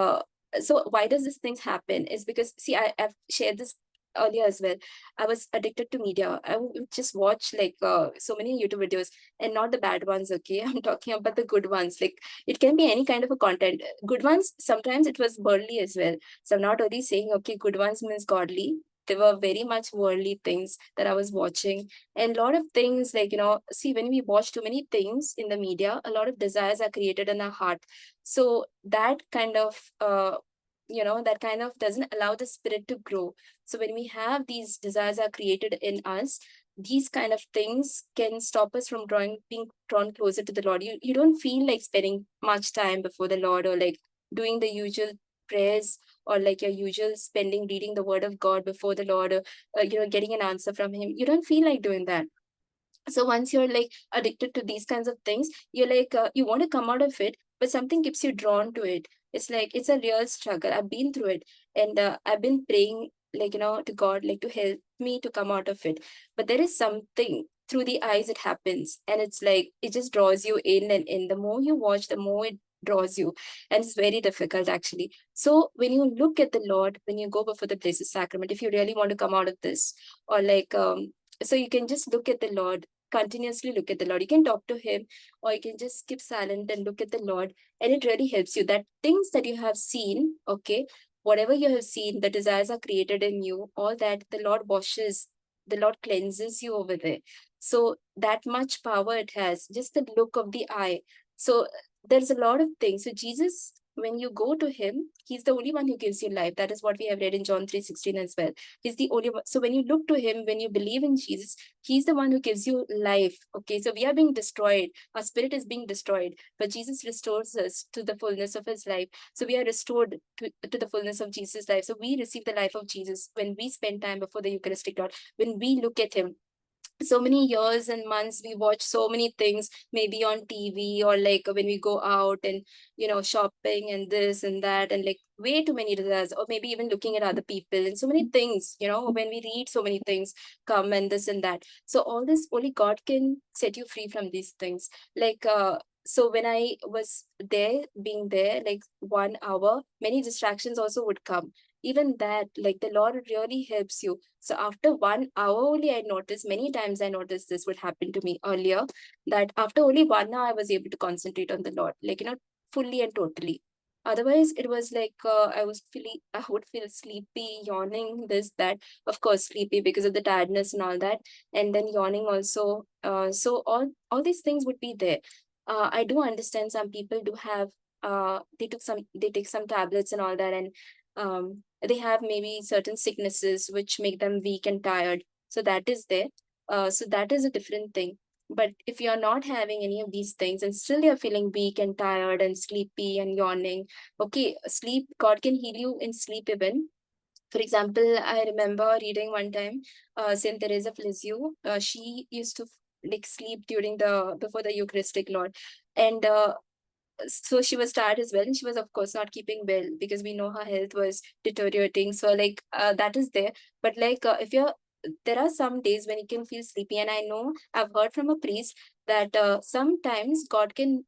so why does this things happen? Is because, see, I've shared this earlier as well. I was addicted to media. I would just watch like so many YouTube videos, and not the bad ones. Okay, I'm talking about the good ones. Like it can be any kind of a content. Good ones, sometimes it was worldly as well. So I'm not only saying, okay, good ones means godly. There were very much worldly things that I was watching, and a lot of things, like see, when we watch too many things in the media, a lot of desires are created in our heart. So that kind of that kind of doesn't allow the spirit to grow. So when we have these desires are created in us, these kind of things can stop us from being drawn closer to the Lord. You don't feel like spending much time before the Lord, or like doing the usual prayers, or like your usual spending reading the word of God before the Lord, or getting an answer from him. You don't feel like doing that. So once you're like addicted to these kinds of things, you're like you want to come out of it, but something keeps you drawn to it. It's like it's a real struggle. I've been through it, and I've been praying, like to God, like to help me to come out of it. But there is something through the eyes, it happens, and it's like it just draws you in and in. The more you watch, the more it draws you, and it's very difficult actually. So when you look at the Lord, when you go before the blessed sacrament, if you really want to come out of this, or like so you can just look at the Lord, continuously look at the Lord. You can talk to him, or you can just keep silent and look at the Lord. And it really helps you that things that you have seen, okay, whatever you have seen, the desires are created in you, all that the Lord washes, the Lord cleanses you over there. So that much power it has, just the look of the eye. So there's a lot of things. So Jesus, when you go to him, he's the only one who gives you life. That is what we have read in John 3:16 as well. He's the only one. So when you look to him, when you believe in Jesus, he's the one who gives you life. Okay, so we are being destroyed. Our spirit is being destroyed, but Jesus restores us to the fullness of his life. So we are restored to the fullness of Jesus' life. So we receive the life of Jesus when we spend time before the Eucharistic Lord, when we look at him. So many years and months we watch so many things, maybe on TV, or like when we go out and shopping and this and that, and like way too many desires, or maybe even looking at other people and so many things, when we read so many things come and this and that. So all this, only God can set you free from these things. Like so when I was there, being there like 1 hour, many distractions also would come. Even that, like the Lord really helps you. So after 1 hour only, I noticed, many times I noticed this would happen to me earlier, that after only 1 hour, I was able to concentrate on the Lord, like, fully and totally. Otherwise, it was like I would feel sleepy, yawning, this, that. Of course, sleepy because of the tiredness and all that, and then yawning also. So all these things would be there. I do understand some people do have they take some tablets and all that, and they have maybe certain sicknesses which make them weak and tired. So that is there. So that is a different thing. But if you're not having any of these things and still you're feeling weak and tired and sleepy and yawning, okay, sleep, God can heal you in sleep even. For example, I remember reading one time, Saint Teresa of Lisieux, she used to like sleep before the Eucharistic Lord. And so she was tired as well, and she was of course not keeping well, because we know her health was deteriorating. So like that is there. But like if you're there are some days when you can feel sleepy, and I know I've heard from a priest that sometimes God can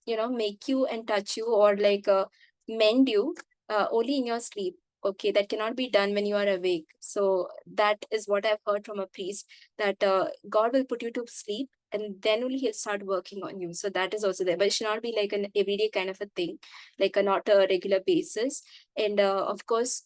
make you and touch you, or like mend you only in your sleep. Okay, that cannot be done when you are awake. So that is what I've heard from a priest, that God will put you to sleep, and then only he'll start working on you. So that is also there, but it should not be like an everyday kind of a thing, like a not a regular basis. And of course,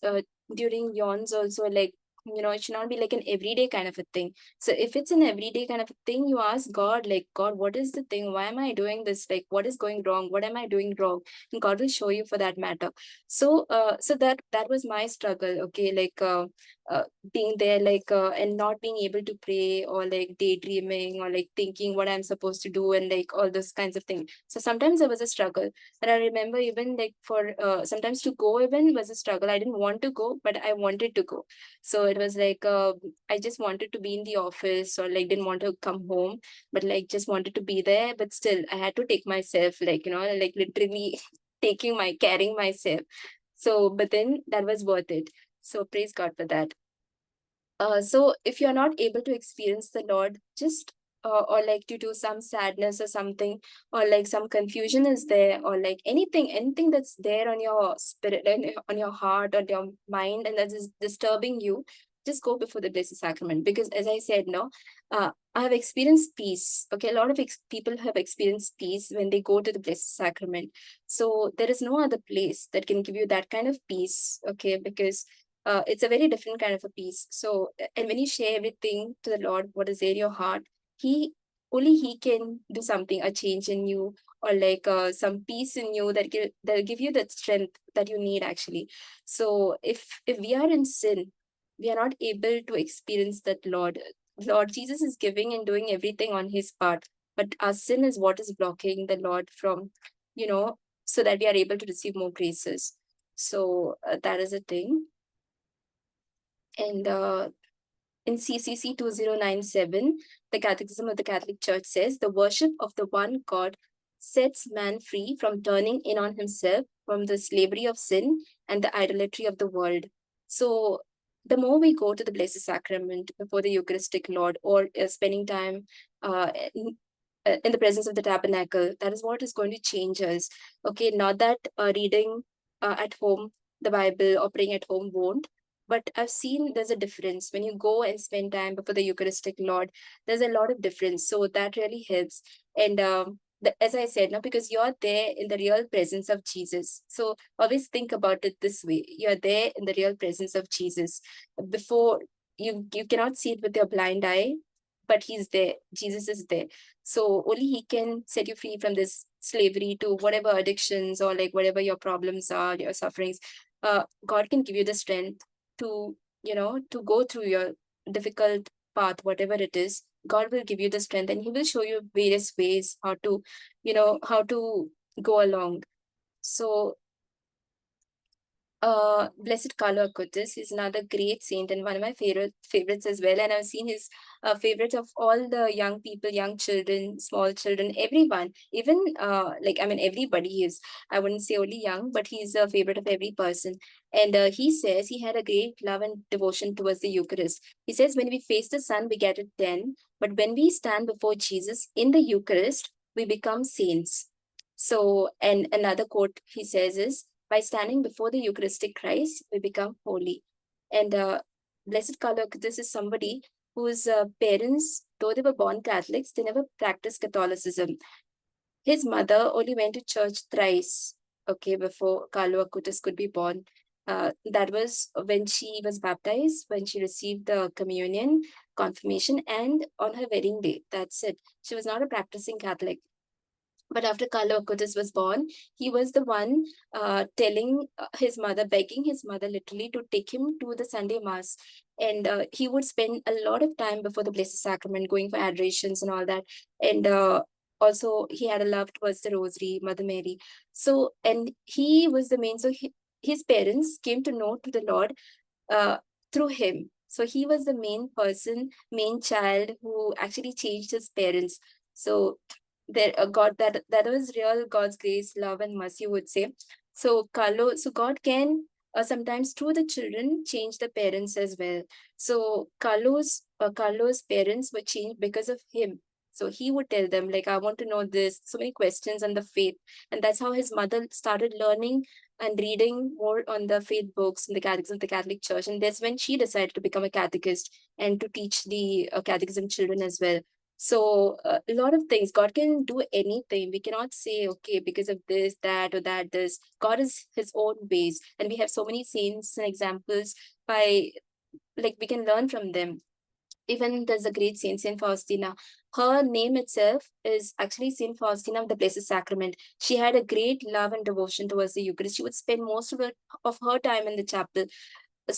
during yawns also, like, it should not be like an everyday kind of a thing. So if it's an everyday kind of a thing, you ask God, like, God, what is the thing? Why am I doing this? Like, what is going wrong? What am I doing wrong? And God will show you for that matter. So so that was my struggle. Okay, like uh, being there, like and not being able to pray, or like daydreaming, or like thinking what I'm supposed to do, and like all those kinds of things. So sometimes there was a struggle. And I remember even like for sometimes to go even was a struggle. I didn't want to go, but I wanted to go. So it was like I just wanted to be in the office, or like didn't want to come home, but like just wanted to be there. But still I had to take myself, like, like literally carrying myself. So but then that was worth it. So praise God for that. So if you're not able to experience the Lord, just or like due to some sadness or something, or like some confusion is there, or like anything that's there on your spirit and on your heart or your mind, and that is disturbing you, just go before the Blessed Sacrament. Because as I said, no, I have experienced peace. Okay, a lot of people have experienced peace when they go to the Blessed Sacrament. So there is no other place that can give you that kind of peace. Okay, because it's a very different kind of a peace. So, and when you share everything to the Lord, what is there in your heart, only He can do something, a change in you, or like some peace in you that'll give you that strength that you need actually. So, if we are in sin, we are not able to experience that Lord Jesus is giving and doing everything on His part, but our sin is what is blocking the Lord from, so that we are able to receive more graces. So that is a thing. And in CCC 2097, the Catechism of the Catholic Church says, the worship of the one God sets man free from turning in on himself, from the slavery of sin and the idolatry of the world. So the more we go to the Blessed Sacrament before the Eucharistic Lord, or spending time in the presence of the tabernacle, that is what is going to change us. Okay, not that reading at home the Bible or praying at home won't, but I've seen there's a difference when you go and spend time before the Eucharistic Lord. There's a lot of difference, so that really helps. And as I said, now because you're there in the real presence of Jesus, so always think about it this way: you're there in the real presence of Jesus. Before you cannot see it with your blind eye, but He's there. Jesus is there. So only He can set you free from this slavery to whatever addictions, or like whatever your problems are, your sufferings. God can give you the strength to, to go through your difficult path, whatever it is. God will give you the strength, and He will show you various ways how to, how to go along. So Blessed Carlo Acutis is another great saint and one of my favorites as well. And I've seen his favorites of all the young people, young children, small children, everyone, even everybody is, I wouldn't say only young, but he's a favorite of every person. And he says he had a great love and devotion towards the Eucharist. He says, when we face the sun, we get it 10, but when we stand before Jesus in the Eucharist, we become saints. So, and another quote he says is, by standing before the Eucharistic Christ, we become holy. And Blessed Carlo Acutis is somebody whose parents, though they were born Catholics, they never practiced Catholicism. His mother only went to church thrice, okay, before Carlo Acutis could be born. That was when she was baptized, when she received the communion, confirmation, and on her wedding day. That's it. She was not a practicing Catholic. But after Carlo Acutis was born, he was the one telling his mother, begging his mother literally to take him to the Sunday Mass. And he would spend a lot of time before the Blessed Sacrament, going for adorations and all that. And also, he had a love towards the Rosary, Mother Mary. So, and he was the main, so his parents came to know to the Lord through him. So he was the main person, main child who actually changed his parents. So there God, that was real God's grace, love, and mercy, would say. So God can sometimes through the children change the parents as well. So Carlo's parents were changed because of him. So he would tell them, like, I want to know this, so many questions on the faith. And that's how his mother started learning and reading more on the faith books in the Catechism of the Catholic Church. And that's when she decided to become a catechist and to teach the catechism children as well. So a lot of things, God can do anything. We cannot say, okay, because of this, that, or that, this. God is his own ways. And we have so many saints and examples by, like, we can learn from them. Even there's a great saint, Saint Faustina. Her name itself is actually Saint Faustina of the Blessed Sacrament. She had a great love and devotion towards the Eucharist. She would spend most of her time in the chapel,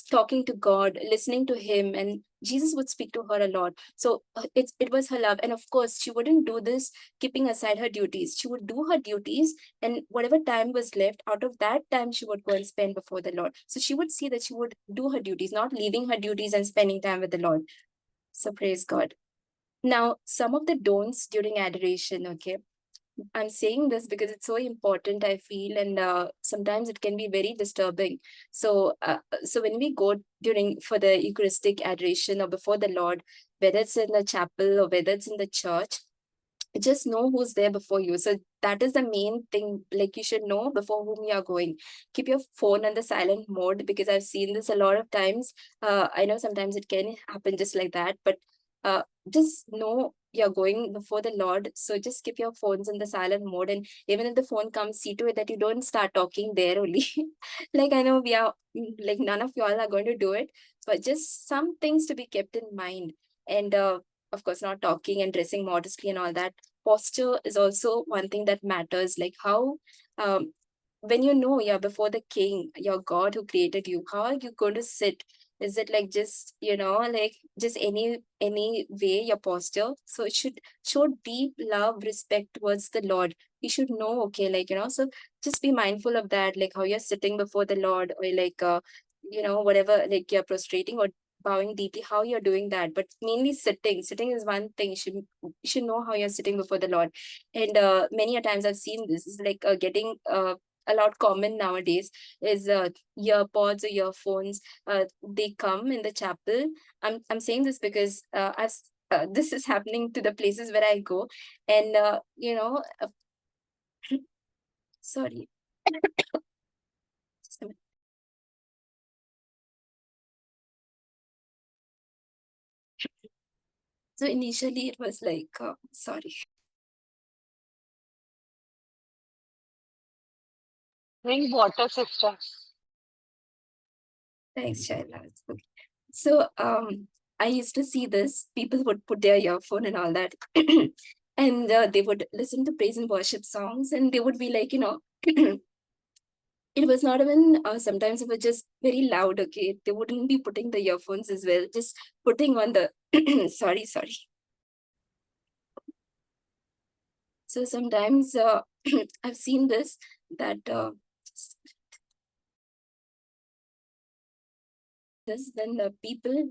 talking to God, listening to him, and Jesus would speak to her a lot. So it was her love. And of course, she wouldn't do this keeping aside her duties. She would do her duties, and whatever time was left, out of that time, she would go and spend before the Lord. So she would see that she would do her duties, not leaving her duties and spending time with the Lord. So praise God. Now, some of the don'ts during adoration, okay? I'm saying this because it's so important, I feel, and sometimes it can be very disturbing. So, so when we go for the Eucharistic adoration or before the Lord, whether it's in the chapel or whether it's in the church, just know who's there before you. So that is the main thing. Like, you should know before whom you are going. Keep your phone on the silent mode, because I've seen this a lot of times. I know sometimes it can happen just like that, but just know you're going before the Lord. So just keep your phones in the silent mode. And even if the phone comes, see to it that you don't start talking there only. Like, I know we are, like, none of y'all are going to do it, but just some things to be kept in mind. And of course, not talking and dressing modestly and all that. Posture is also one thing that matters. Like, how, when you know you're before the King, your God who created you, how are you going to sit? Is it like just, like just any way your posture? So it should show deep love, respect towards the Lord. You should know, okay, like, so just be mindful of that, like how you're sitting before the Lord, or like, whatever, like you're prostrating or bowing deeply, how you're doing that. But mainly sitting is one thing. You should know how you're sitting before the Lord. And many a times I've seen this is like getting a lot common nowadays is earpods or earphones. They come in the chapel. I'm saying this because this is happening to the places where I go, and sorry. Just a minute. So initially it was like, sorry. Bring water, sister. Thanks, Shaila. It's okay. So I used to see this. People would put their earphone and all that, and they would listen to praise and worship songs, and they would be like, it was not even, sometimes it was just very loud, okay? They wouldn't be putting the earphones as well, just putting on the, sorry. So sometimes I've seen this, that when the people,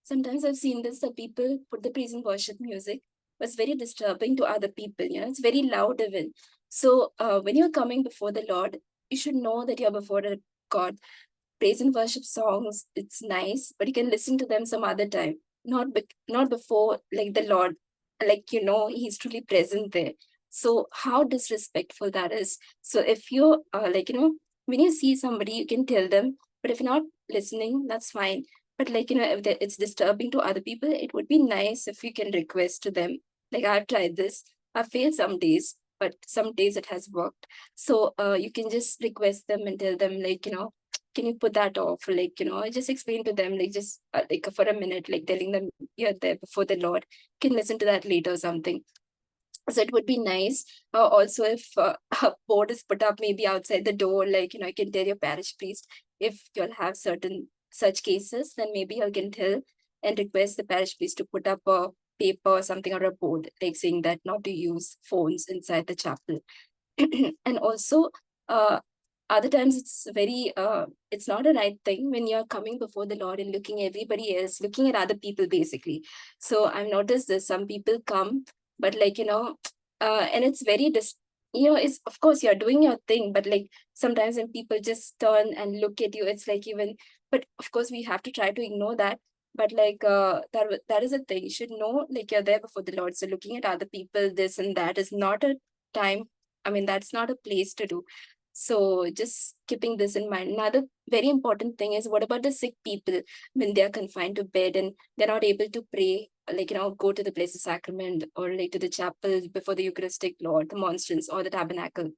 sometimes I've seen this, that people put the praise and worship music was very disturbing to other people, it's very loud even. So when you're coming before the Lord, you should know that you're before a God. Praise and worship songs, it's nice, but you can listen to them some other time, not before, like, the Lord, like, he's truly present there. So how disrespectful that is. So if you like, when you see somebody, you can tell them, but if you're not listening, that's fine. But like, if it's disturbing to other people, it would be nice if you can request to them. Like, I've tried this. I've failed some days, but some days it has worked. So you can just request them and tell them, like, can you put that off? Like, just explain to them, like, just like for a minute, like telling them you're there before the Lord. You can listen to that later or something. So it would be nice. Also, if a board is put up maybe outside the door, like, you can tell your parish priest, if you'll have certain such cases, then maybe you can tell and request the parish priest to put up a paper or something, or a board, like saying that not to use phones inside the chapel. And also, other times it's not a right thing when you're coming before the Lord and looking at everybody else, looking at other people, basically. So I've noticed this, some people come, but like, and it's very it's, of course, you're doing your thing, but like sometimes when people just turn and look at you, it's like, even, but of course we have to try to ignore that. But like, that is a thing. You should know, like, you're there before the Lord. So looking at other people, this and that is not a time. I mean, that's not a place to do. So just keeping this in mind. Another very important thing is, what about the sick people when they are confined to bed and they're not able to pray, like, go to the Blessed Sacrament or like to the chapel before the Eucharistic Lord, the monstrance or the tabernacle.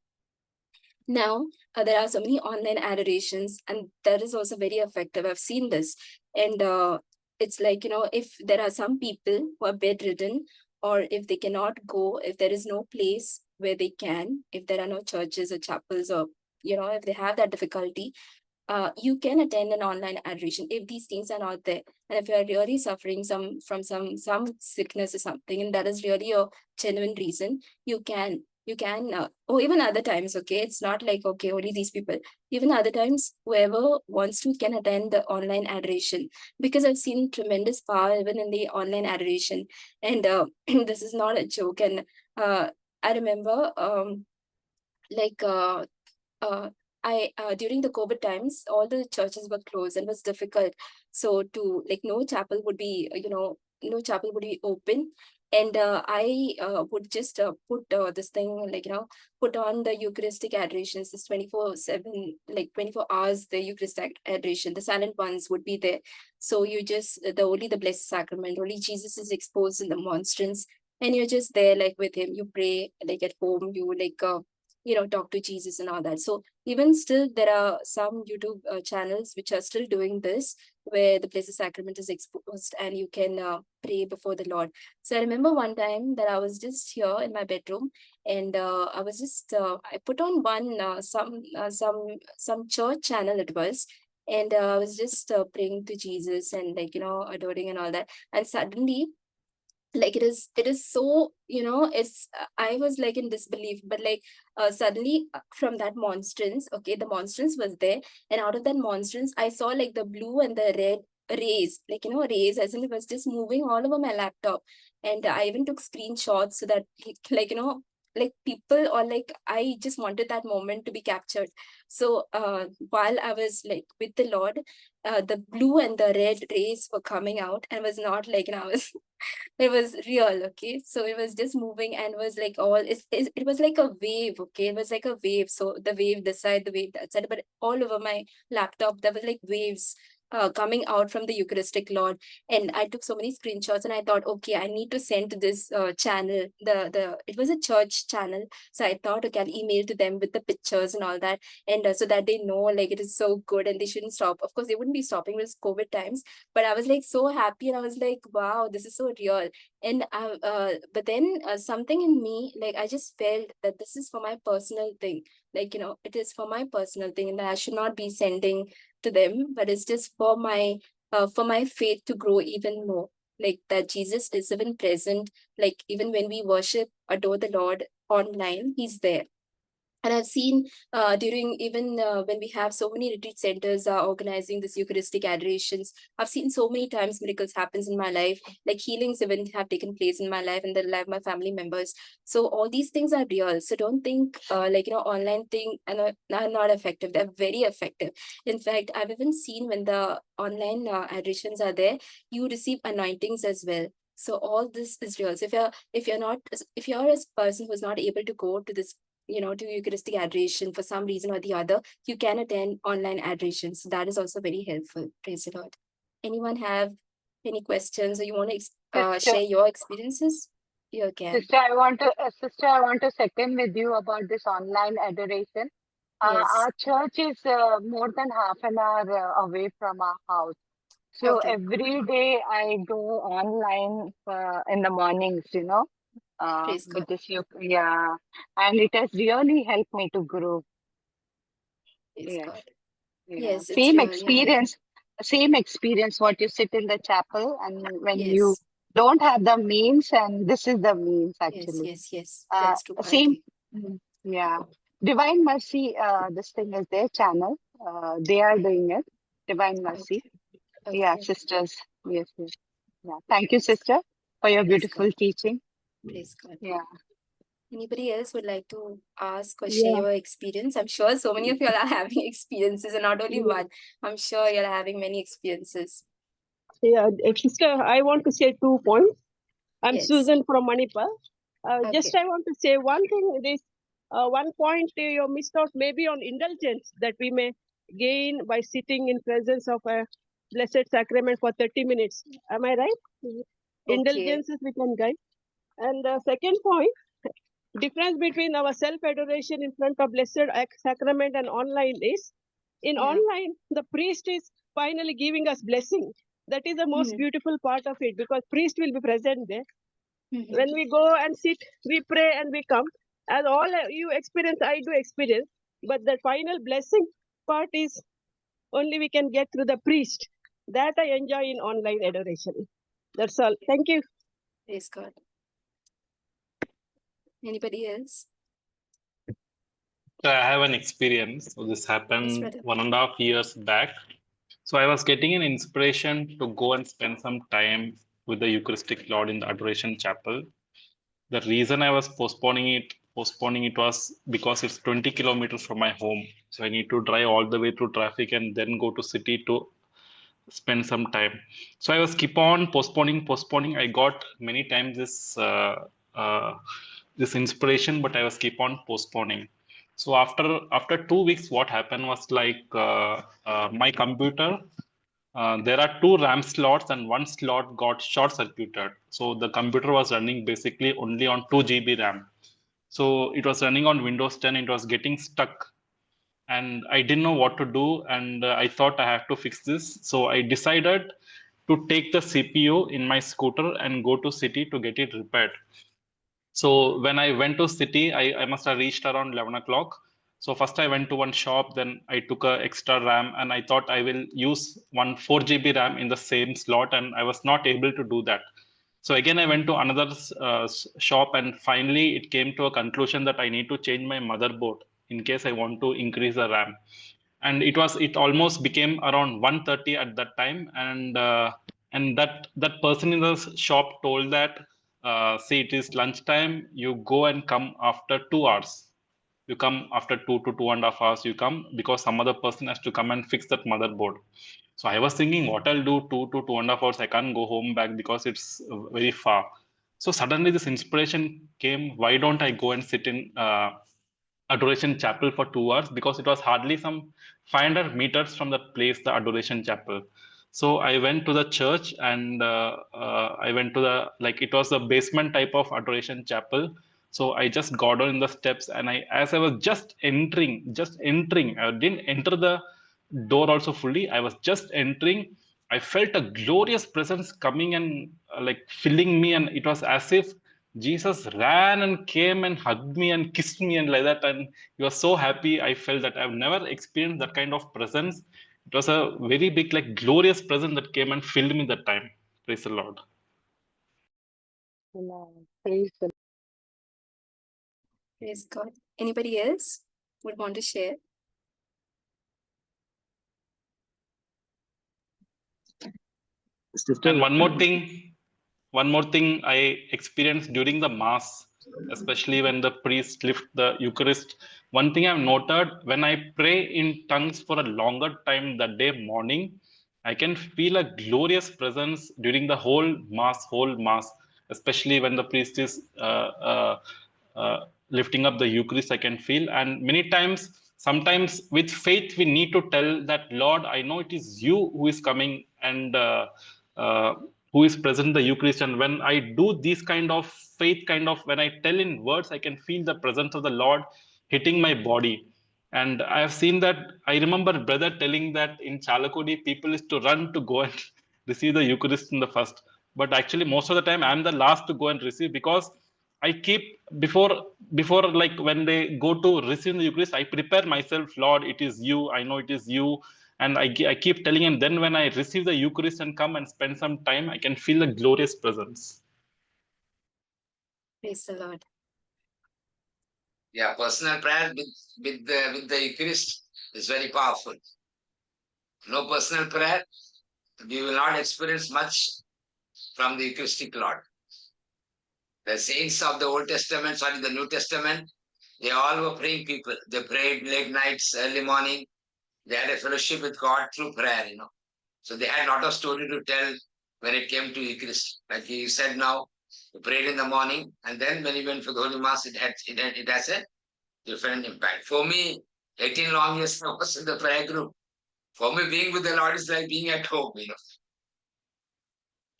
Now, there are so many online adorations, and that is also very effective. I've seen this. And it's like, if there are some people who are bedridden, or if they cannot go, if there is no place where they can, if there are no churches or chapels, or, if they have that difficulty, you can attend an online adoration if these things are not there. And if you are really suffering from some sickness or something, and that is really a genuine reason, you can or even other times, okay, it's not like, okay, only these people, even other times, whoever wants to can attend the online adoration, because I've seen tremendous power even in the online adoration. And this is not a joke. And I remember like I during the COVID times, all the churches were closed and it was difficult. So to like no chapel would be, no chapel would be open. And I would just put this thing, like, put on the Eucharistic adorations, this 24/7, like 24 hours, the Eucharistic adoration, the silent ones would be there. So you just, only the Blessed Sacrament, only Jesus is exposed in the monstrance. And you're just there, like with him, you pray, like at home, you like, talk to Jesus and all that. So even still, there are some YouTube channels which are still doing this, where the Blessed Sacrament is exposed and you can pray before the Lord. So I remember one time that I was just here in my bedroom, and I was just I put on one some church channel it was, and I was just praying to Jesus and, like, adoring and all that. And suddenly, like, it is so, it's I was like in disbelief, but like suddenly, from that monstrance, okay, the monstrance was there, and out of that monstrance I saw like the blue and the red rays, like, rays, as in it was just moving all over my laptop. And I even took screenshots so that, like, like people, or like I just wanted that moment to be captured. So while I was like with the Lord, the blue and the red rays were coming out, and was not like, I was it was real, okay? So it was just moving, and was like all, it was like a wave, okay? It was like a wave. So the wave this side, the wave that side, but all over my laptop, there was like waves coming out from the Eucharistic Lord. And I took so many screenshots, and I thought, okay, I need to send to this channel. It was a church channel. So I thought, okay, I'll email to them with the pictures and all that. And so that they know, like, it is so good and they shouldn't stop. Of course, they wouldn't be stopping, it was COVID times, but I was like so happy, and I was like, wow, this is so real. And but then something in me, like, I just felt that this is for my personal thing, like, it is for my personal thing, and that I should not be sending to them, but it's just for my faith to grow even more, like that Jesus is even present, like even when we worship, adore the Lord online, he's there. And I've seen during even when we have so many retreat centers organizing this Eucharistic adorations, I've seen so many times miracles happens in my life, like healings even have taken place in my life and the life of my family members. So all these things are real. So don't think like, online thing and are not effective. They're very effective. In fact, I've even seen when the online adorations are there, you receive anointings as well. So all this is real. So if you're a person who's not able to go to this, to Eucharistic adoration for some reason or the other, you can attend online adorations. So that is also very helpful. Praise the Lord. Anyone have any questions, or you want to Sister, share your experiences? You can. sister, I want to second with you about this online adoration. Yes. Our church is more than half an hour away from our house. So Okay. every day I go online in the mornings, Praise God. with this, yeah, and it has really helped me to grow. Praise Yes, God. yeah. Yes, it's really. Same experience, what you sit in the chapel and when you Yes. don't have the means, and this is the means Yes, actually. yes. Uh, That's true. I same, agree. yeah. Divine Mercy, this thing is their channel. They are doing it. Divine Mercy. Okay. Yeah, Okay. sisters. Yes, yes. Yeah. Thank you, sister, for your Praise beautiful God. teaching. Praise God. Yeah. Anybody else would like to ask or Yeah. share your experience? I'm sure so many of you all are having experiences, and not only one. I'm sure you're having many experiences. Yeah, sister, I want to say 2 points. I'm Yes. Susan from Manipur. Okay. Just I want to say one thing. This one point you missed out maybe on indulgence that we may gain by sitting in presence of a blessed sacrament for 30 minutes. Am I right? Indulgences we can gain. And the second point, difference between our self-adoration in front of blessed sacrament and online is, in online, the priest is finally giving us blessing. That is the most beautiful part of it, because priest will be present there. When we go and sit, we pray and we come. As all you experience, I do experience. But the final blessing part is only we can get through the priest. That I enjoy in online adoration. That's all. Thank you. Praise God. Anybody else? So I have an experience. So this happened brother. 1.5 years back. So I was getting an inspiration to go and spend some time with the Eucharistic Lord in the Adoration Chapel. The reason I was postponing it was because it's 20 kilometers from my home. So I need to drive all the way through traffic and then go to city to spend some time. So I was keep on postponing. I got many times this inspiration, but I was keep on postponing. So after 2 weeks, what happened was like my computer. There are 2 RAM slots and 1 slot got short circuited. So the computer was running basically only on 2 GB RAM. So it was running on Windows 10. It was getting stuck, and I didn't know what to do. And I thought I have to fix this. So I decided to take the CPU in my scooter and go to city to get it repaired. So when I went to city, I must have reached around 11 o'clock. So first I went to one shop, then I took a extra RAM, and I thought I will use one 4 GB RAM in the same slot, and I was not able to do that. So again, I went to another shop, and finally it came to a conclusion that I need to change my motherboard in case I want to increase the RAM. And it almost became around 1:30 at that time, and that person in the shop told that, see, it is lunchtime, you go and come after 2 hours. You come after 2 to 2.5 hours, you come, because some other person has to come and fix that motherboard. So I was thinking, what I'll do, 2 to 2.5 hours, I can't go home back because it's very far. So suddenly this inspiration came, why don't I go and sit in Adoration Chapel for 2 hours, because it was hardly some 500 meters from the place, the Adoration Chapel. So I went to the church, and I went to it was a basement type of Adoration Chapel. So I just got on the steps, and as I was just entering, I didn't enter the door also fully. I was just entering. I felt a glorious presence coming and filling me, and it was as if Jesus ran and came and hugged me and kissed me and like that. And he was so happy. I felt that I've never experienced that kind of presence. It was a very big, glorious presence that came and filled me that time. Praise the Lord. Praise the Praise God. Anybody else would want to share? Sister, And one more thing I experienced during the Mass, especially when the priest lift the Eucharist. One thing I've noted, when I pray in tongues for a longer time that day morning, I can feel a glorious presence during the whole Mass, especially when the priest is lifting up the Eucharist, I can feel. And many times, sometimes with faith, we need to tell that, Lord, I know it is you who is coming and who is present in the Eucharist. And when I do these kind of faith, when I tell in words, I can feel the presence of the Lord hitting my body. And I have seen that. I remember brother telling that in Chalakodi, people is to run to go and receive the Eucharist in the first. But actually, most of the time, I'm the last to go and receive, because I keep before when they go to receive the Eucharist, I prepare myself, Lord, it is you. I know it is you. And I keep telling him, then when I receive the Eucharist and come and spend some time, I can feel the glorious presence. Praise the Lord. Yeah, personal prayer with the Eucharist is very powerful. No personal prayer, we will not experience much from the Eucharistic Lord. The saints of the Old Testament, the New Testament, they all were praying people. They prayed late nights, early morning. They had a fellowship with God through prayer, So they had a lot of story to tell when it came to Eucharist. Like he said now, he prayed in the morning, and then when he went for the Holy Mass, it has a different impact. For me, 18 long years I was in the prayer group. For me, being with the Lord is like being at home,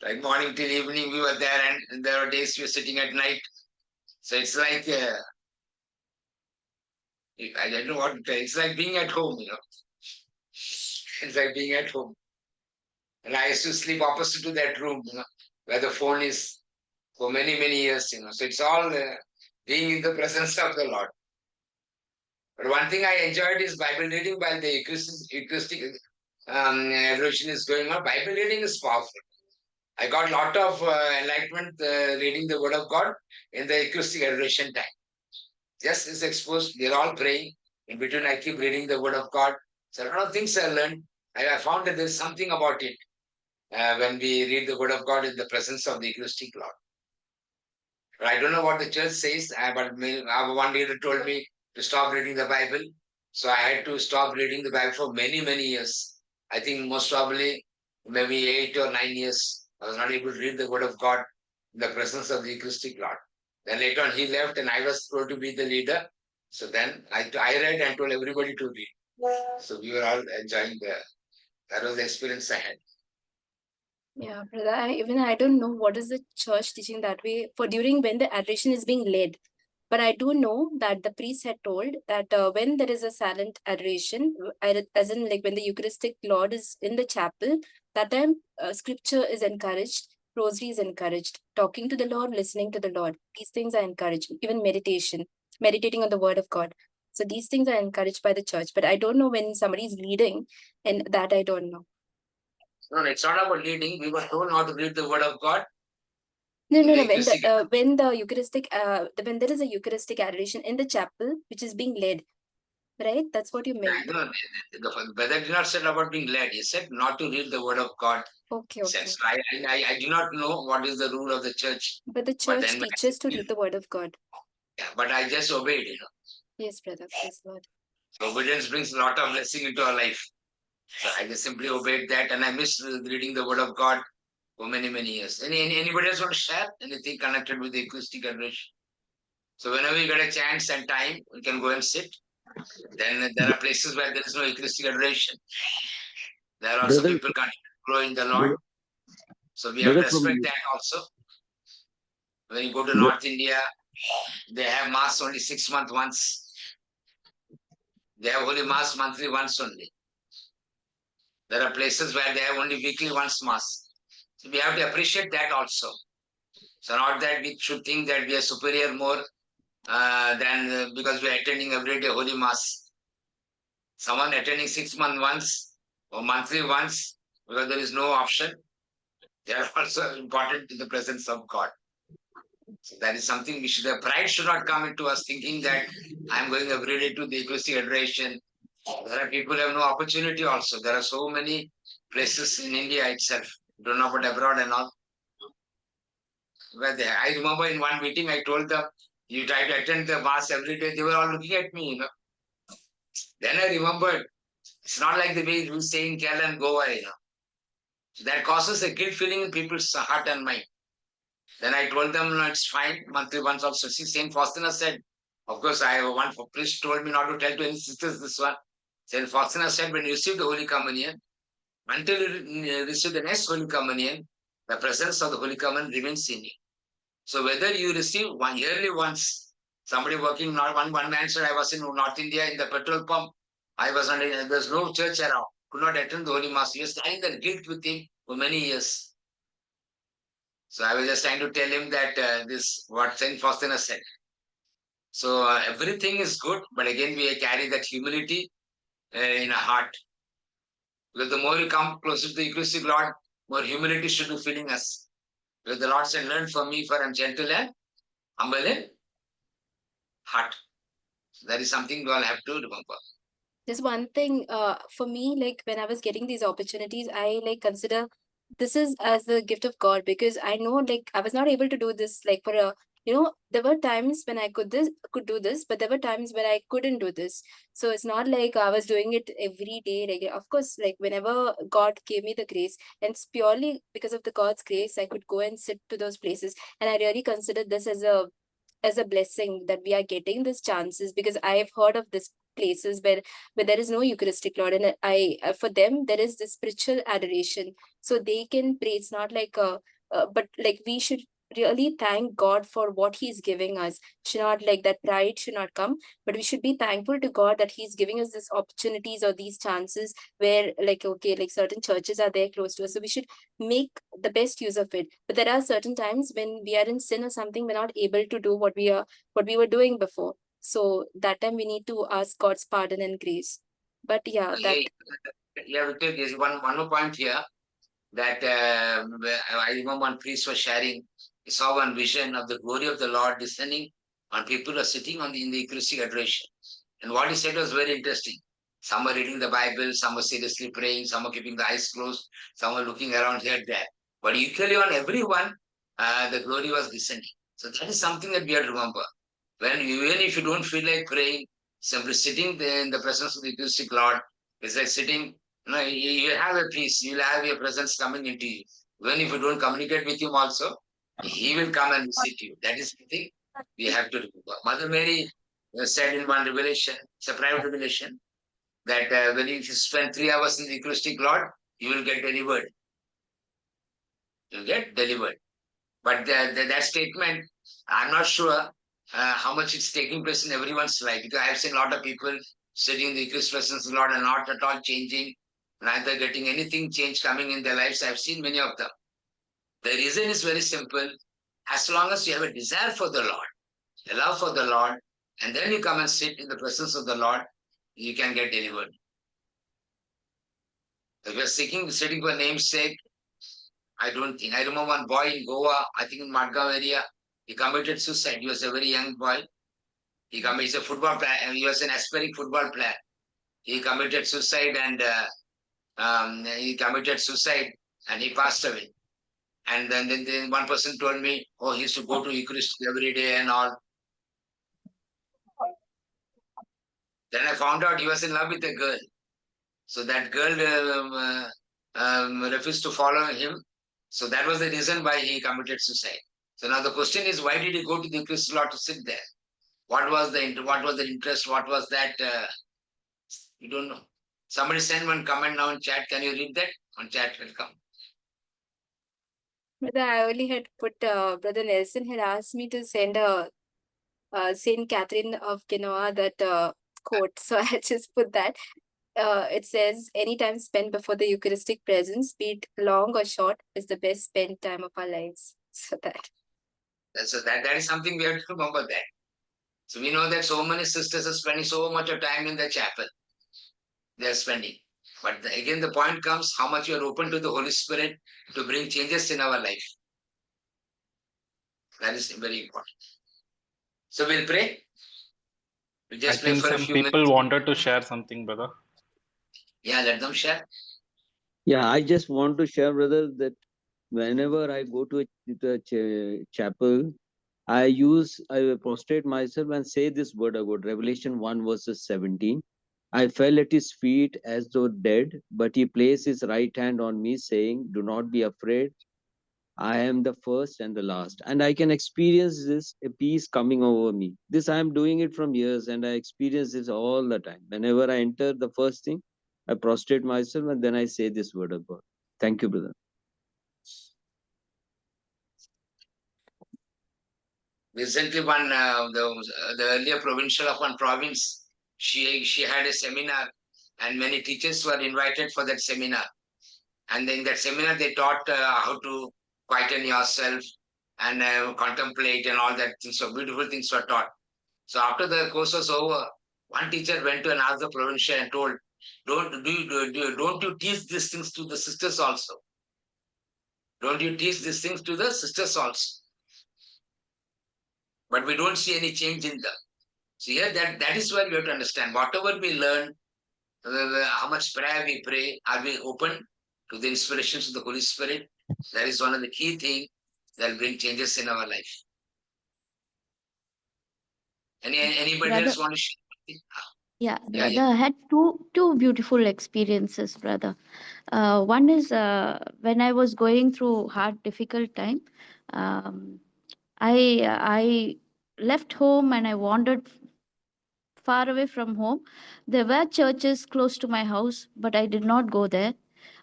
Like morning till evening, we were there, and there were days we were sitting at night. So it's like, I don't know what to tell. It's like being at home, It's like being at home. And I used to sleep opposite to that room, where the phone is for many, many years, So it's all being in the presence of the Lord. But one thing I enjoyed is Bible reading while the Eucharistic adoration is going on. Bible reading is powerful. I got a lot of enlightenment reading the Word of God in the Eucharistic adoration time. Just is exposed, they're all praying. In between, I keep reading the Word of God. So a lot of things I learned. I found that there's something about it when we read the Word of God in the presence of the Eucharistic Lord. But I don't know what the church says, but one leader told me to stop reading the Bible. So I had to stop reading the Bible for many, many years. I think most probably maybe 8 or 9 years. I was not able to read the Word of God in the presence of the Eucharistic Lord. Then later on he left and I was told to be the leader. So then I read and told everybody to read. So we were all enjoying that was the experience I had. Yeah, brother. I don't know what is the church teaching that way for during when the adoration is being led. But I do know that the priest had told that when there is a silent adoration, as in like when the Eucharistic Lord is in the chapel, that time scripture is encouraged, rosary is encouraged, talking to the Lord, listening to the Lord. These things are encouraged, even meditation, meditating on the word of God. So these things are encouraged by the church. But I don't know when somebody is leading, and that I don't know. No, it's not about leading. We were told not to read the Word of God. No. In the When the Eucharistic, when there is a Eucharistic adoration in the chapel, which is being led, right? That's what you meant. No, the brother did not say about being led. He said not to read the Word of God. Okay. So I do not know what is the rule of the church. But the church teaches to read the word of God. Yeah, but I just obeyed, Yes, brother. Praise God. So obedience brings a lot of blessing into our life. So I just simply obeyed that, and I missed reading the Word of God for many, many years. Anybody else want to share anything connected with the Eucharistic adoration? So whenever you get a chance and time, you can go and sit. Then there are places where there is no Eucharistic adoration. There are also people continue to grow in the Lord. So we have to respect that also. When you go to North India, they have Mass only 6 months once. They have Holy Mass monthly once only. There are places where they have only weekly once Mass. So we have to appreciate that also. So not that we should think that we are superior more than because we are attending every day Holy Mass. Someone attending 6 months once or monthly once, because there is no option, they are also important in the presence of God. So that is something we should have. Pride should not come into us thinking that I am going every day to the Eucharistic adoration. There are people who have no opportunity also. There are so many places in India itself. Don't know about abroad and all. I remember in one meeting I told them, you try to attend the Mass every day. They were all looking at me, Then I remembered, it's not like the way we say in Kerala and Goa, So that causes a guilt feeling in people's heart and mind. Then I told them, no, it's fine, monthly once also. See, St. Faustina said, of course, one priest told me not to tell to any sisters this one. St. Faustina said, when you receive the Holy Communion, until you receive the next Holy Communion, the presence of the Holy Communion remains in you. So whether you receive yearly once, somebody working, not one man said, I was in North India in the petrol pump. I was there's no church around, could not attend the Holy Mass. He was carrying that guilt with him for many years. So I was just trying to tell him that this what Saint Faustina said. So everything is good, but again we carry that humility in our heart. Because the more you come closer to the Eucharistic Lord, more humility should be filling us. Because the Lord said, learn from me, for I am gentle and humble in heart. So that is something we all have to remember. Just one thing, for me, like when I was getting these opportunities, I like consider this is as the gift of God, because I know like I was not able to do this like for a, there were times when I could do this, but there were times when I couldn't do this. So it's not like I was doing it every day. Like, of course, like whenever God gave me the grace, and it's purely because of the God's grace, I could go and sit to those places. And I really consider this as a as a blessing that we are getting these chances, because I have heard of this places where there is no Eucharistic Lord, and I for them there is this spiritual adoration, so they can pray. It's not like but like we should really thank God for what He's giving us. Should not like that pride should not come, but we should be thankful to God that He's giving us these opportunities or these chances where like okay, like certain churches are there close to us, so we should make the best use of it. But there are certain times when we are in sin or something, we're not able to do what we were doing before. So that time we need to ask God's pardon and grace. But yeah, that Yeah, Victor, there's one more point here that I remember one priest was sharing. He saw one vision of the glory of the Lord descending on people who are sitting in the Eucharistic adoration. And what he said was very interesting. Some were reading the Bible, some were seriously praying, some were keeping the eyes closed, some were looking around here and there. But equally on everyone, the glory was descending. So that is something that we have to remember. Even if you don't feel like praying, simply sitting there in the presence of the Eucharistic Lord is like sitting. You have a peace. You'll have your presence coming into you. Even if you don't communicate with Him, also He will come and visit you. That is something we have to remember. Mother Mary said in one revelation, it's a private revelation, that when you spend 3 hours in the Eucharistic Lord, you will get delivered. You'll get delivered. But that statement, I'm not sure how much it's taking place in everyone's life, because I've seen a lot of people sitting in the Eucharist presence of the Lord and not at all changing, neither getting anything changed coming in their lives. I've seen many of them. The reason is very simple. As long as you have a desire for the Lord, a love for the Lord, and then you come and sit in the presence of the Lord, you can get delivered. If you're sitting for namesake, I don't think. I remember one boy in Goa, I think in Madgaon area, he committed suicide. He was a very young boy. He's a football player, and he was an aspiring football player. He committed suicide and he passed away. And then one person told me, oh, he used to go to Eucharist every day and all. Then I found out he was in love with a girl. So that girl refused to follow him. So that was the reason why he committed suicide. So now the question is, why did he go to the Eucharist Lord to sit there? What was the interest? What was that? We don't know. Somebody send one comment now in chat. Can you read that? On chat will come. Brother, I only had put Brother Nelson had asked me to send a Saint Catherine of Genoa that quote. So I just put that. It says, any time spent before the Eucharistic presence, be it long or short, is the best spent time of our lives. So that is something we have to remember that. So we know that so many sisters are spending so much of time in the chapel. They are spending. But again, the point comes how much you are open to the Holy Spirit to bring changes in our life. That is very important. So we'll pray. We'll just pray for a few minutes. People wanted to share something, brother. Yeah, let them share. Yeah, I just want to share, brother, that whenever I go to the chapel, I prostrate myself and say this word of God, Revelation 1 verses 17. I fell at his feet as though dead, but he placed his right hand on me, saying, do not be afraid. I am the first and the last. And I can experience this, a peace coming over me. This I am doing it from years, and I experience this all the time. Whenever I enter, the first thing, I prostrate myself and then I say this word of God. Thank you, brother. Recently, the earlier provincial of one province, she had a seminar, and many teachers were invited for that seminar. And in that seminar, they taught how to quieten yourself and contemplate and all that. So beautiful things were taught. So after the course was over, one teacher went to and asked the provincial and told, don't you teach these things to the sisters also? Don't you teach these things to the sisters also? But we don't see any change in them. So here that is where we have to understand. Whatever we learn, how much prayer we pray, are we open to the inspirations of the Holy Spirit? That is one of the key things that will bring changes in our life. Anybody Brother, else want to share? Yeah, brother, I had two beautiful experiences, brother. One is when I was going through hard, difficult time. I left home and I wandered far away from home. There were churches close to my house, but I did not go there.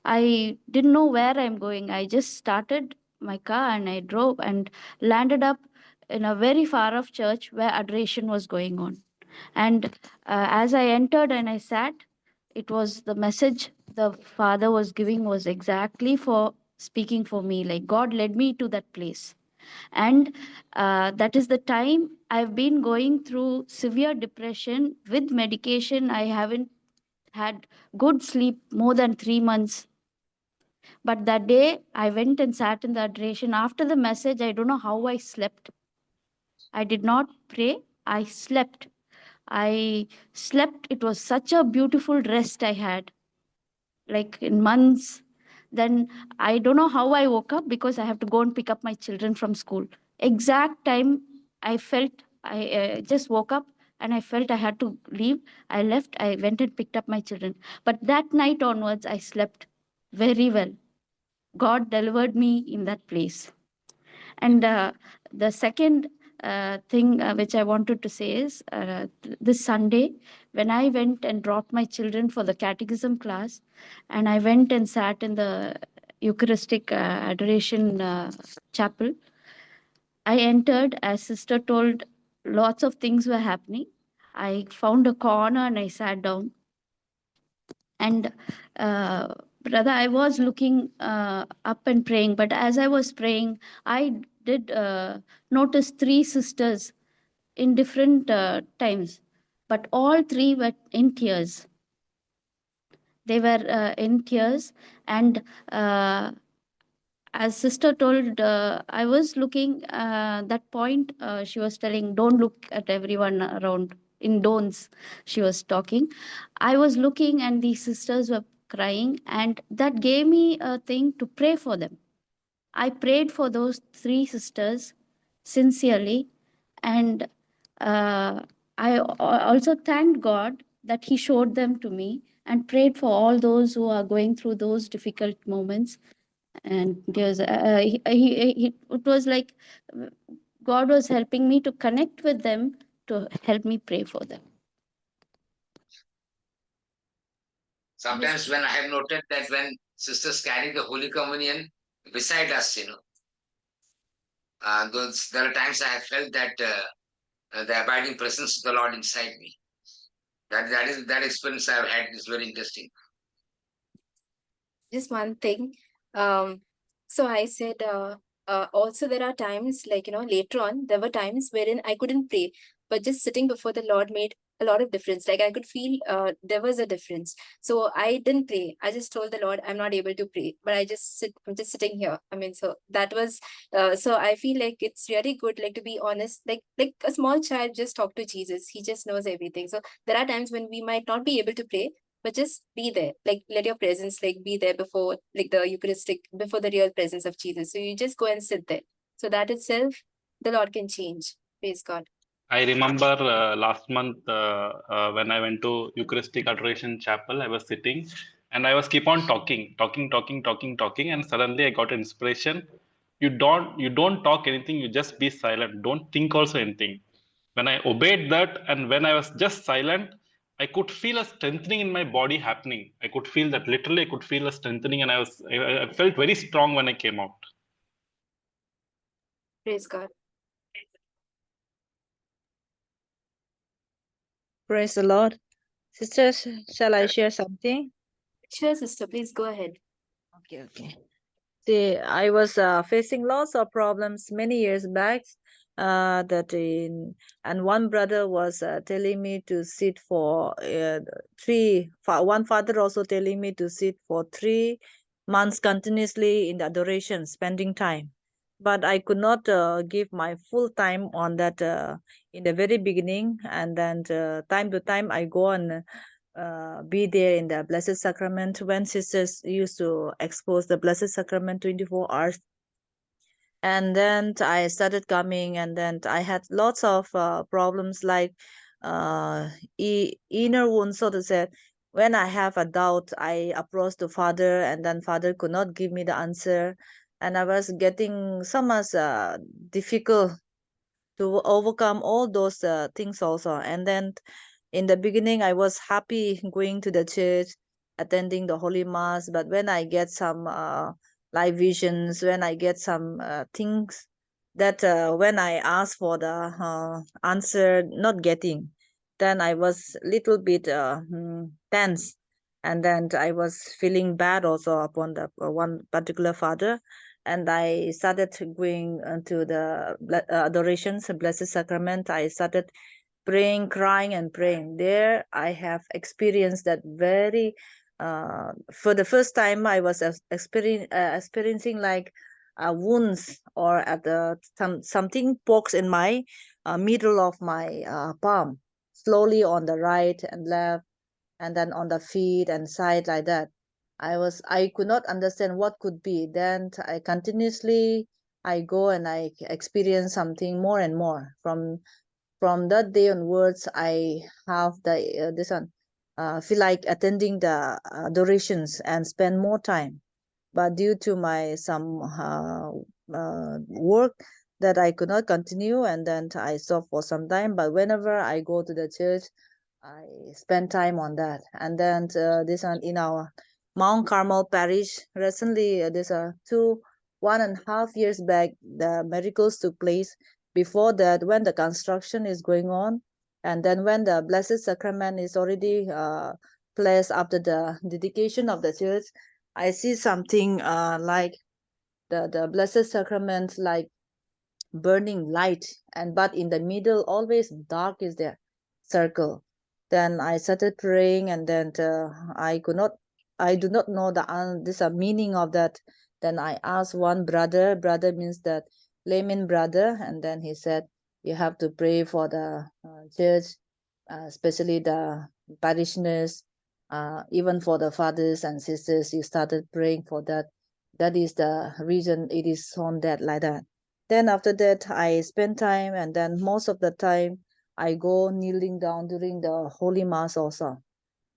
I didn't know where I'm going. I just started my car and I drove and landed up in a very far off church where adoration was going on. And as I entered and I sat, it was the message the Father was giving was exactly for speaking for me. Like God led me to that place. And that is the time I've been going through severe depression with medication. I haven't had good sleep more than 3 months. But that day I went and sat in the adoration. After the message, I don't know how I slept. I did not pray, I slept. I slept. It was such a beautiful rest I had, like in months. Then I don't know how I woke up because I have to go and pick up my children from school. Exact time I felt I just woke up and I felt I had to leave. I left. I went and picked up my children. But that night onwards, I slept very well. God delivered me in that place. And the second thing which I wanted to say is this Sunday, when I went and brought my children for the catechism class, and I went and sat in the Eucharistic adoration chapel, I entered, as sister told, lots of things were happening. I found a corner and I sat down. And brother, I was looking up and praying, but as I was praying, I did notice three sisters in different times, but all three were in tears. They were in tears, and as sister told, I was looking that point. She was telling, "Don't look at everyone around." In don'ts, she was talking. I was looking, and these sisters were crying, and that gave me a thing to pray for them. I prayed for those three sisters sincerely, and I also thanked God that He showed them to me, and prayed for all those who are going through those difficult moments. And there's it was like God was helping me to connect with them to help me pray for them. Sometimes when I have noted that when sisters carry the Holy Communion beside us, there are times I have felt that the abiding presence of the Lord inside me. That experience I have had is very interesting. Just one thing. So I said, also there are times like, later on, there were times wherein I couldn't pray, but just sitting before the Lord made a lot of difference. Like I could feel there was a difference. So I didn't pray. I just told the Lord, I'm not able to pray, but I'm just sitting here. I mean, so that was, so I feel like it's really good, like to be honest, like a small child just talk to Jesus. He just knows everything. So there are times when we might not be able to pray, but just be there, like let your presence like be there before like the Eucharistic, before the real presence of Jesus. So you just go and sit there. So that itself, the Lord can change. Praise God. I remember last month when I went to Eucharistic Adoration Chapel, I was sitting and I was keep on talking, and suddenly I got inspiration. You don't talk anything, you just be silent. Don't think also anything. When I obeyed that and when I was just silent, I could feel a strengthening in my body happening. I could feel that literally. I could feel a strengthening, and I felt very strong when I came out. Praise God. Praise the Lord. Sisters, shall I share something? Sure, sister, please go ahead. Okay. See, I was facing lots of problems many years back. And one brother was telling me to sit for one father also telling me to sit for 3 months continuously in the adoration, spending time. But I could not give my full time on that in the very beginning. And then time to time I go and be there in the Blessed Sacrament when sisters used to expose the Blessed Sacrament 24 hours. And then I started coming, and then I had lots of problems like inner wounds, so to say. When I have a doubt, I approached the Father, and then Father could not give me the answer. And I was getting so much difficult to overcome all those things also. And then in the beginning, I was happy going to the church, attending the Holy Mass. But when I get some live visions, when I get some things that when I ask for the answer, not getting, then I was little bit tense. And then I was feeling bad also upon the one particular father. And I started going to the adorations, Blessed Sacrament. I started praying, crying, and praying. There, I have experienced that very. For the first time, I was experiencing like wounds or at the something pokes in my middle of my palm, slowly on the right and left, and then on the feet and side like that. I could not understand what could be. Then I continuously I go and I experience something more and more. From that day onwards, I have the this one feel like attending the adorations and spend more time. But due to my some work that I could not continue, and then I stopped for some time. But whenever I go to the church, I spend time on that. And then this one in our Mount Carmel parish recently, this 1.5 years back, the miracles took place. Before that, when the construction is going on, and then when the Blessed Sacrament is already placed after the dedication of the church, I see something like the Blessed Sacrament, like burning light, and but in the middle always dark is there, circle. Then I started praying, and then I do not know this meaning of that. Then I asked one brother. Brother means that layman brother, and then he said you have to pray for the church, especially the parishioners, even for the fathers and sisters. You started praying for that. That is the reason it is on that like that. Then after that, I spend time, and then most of the time I go kneeling down during the Holy Mass also.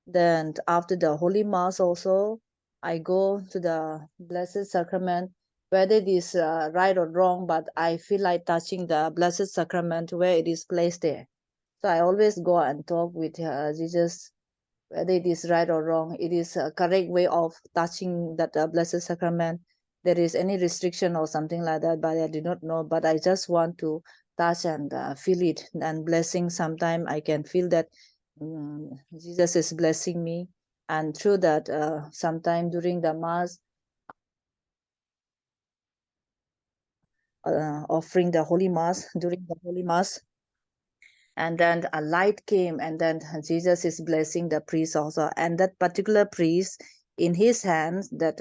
Then after the Holy Mass also, I go to the Blessed Sacrament, whether it is right or wrong, but I feel like touching the Blessed Sacrament where it is placed there. So I always go and talk with Jesus, whether it is right or wrong. It is a correct way of touching that Blessed Sacrament. There is any restriction or something like that, but I do not know. But I just want to touch and feel it. And blessing, sometimes I can feel that Jesus is blessing me. And through that, sometime during the Mass, offering the Holy Mass, during the Holy Mass, and then a light came, and then Jesus is blessing the priest also. And that particular priest, in his hands, that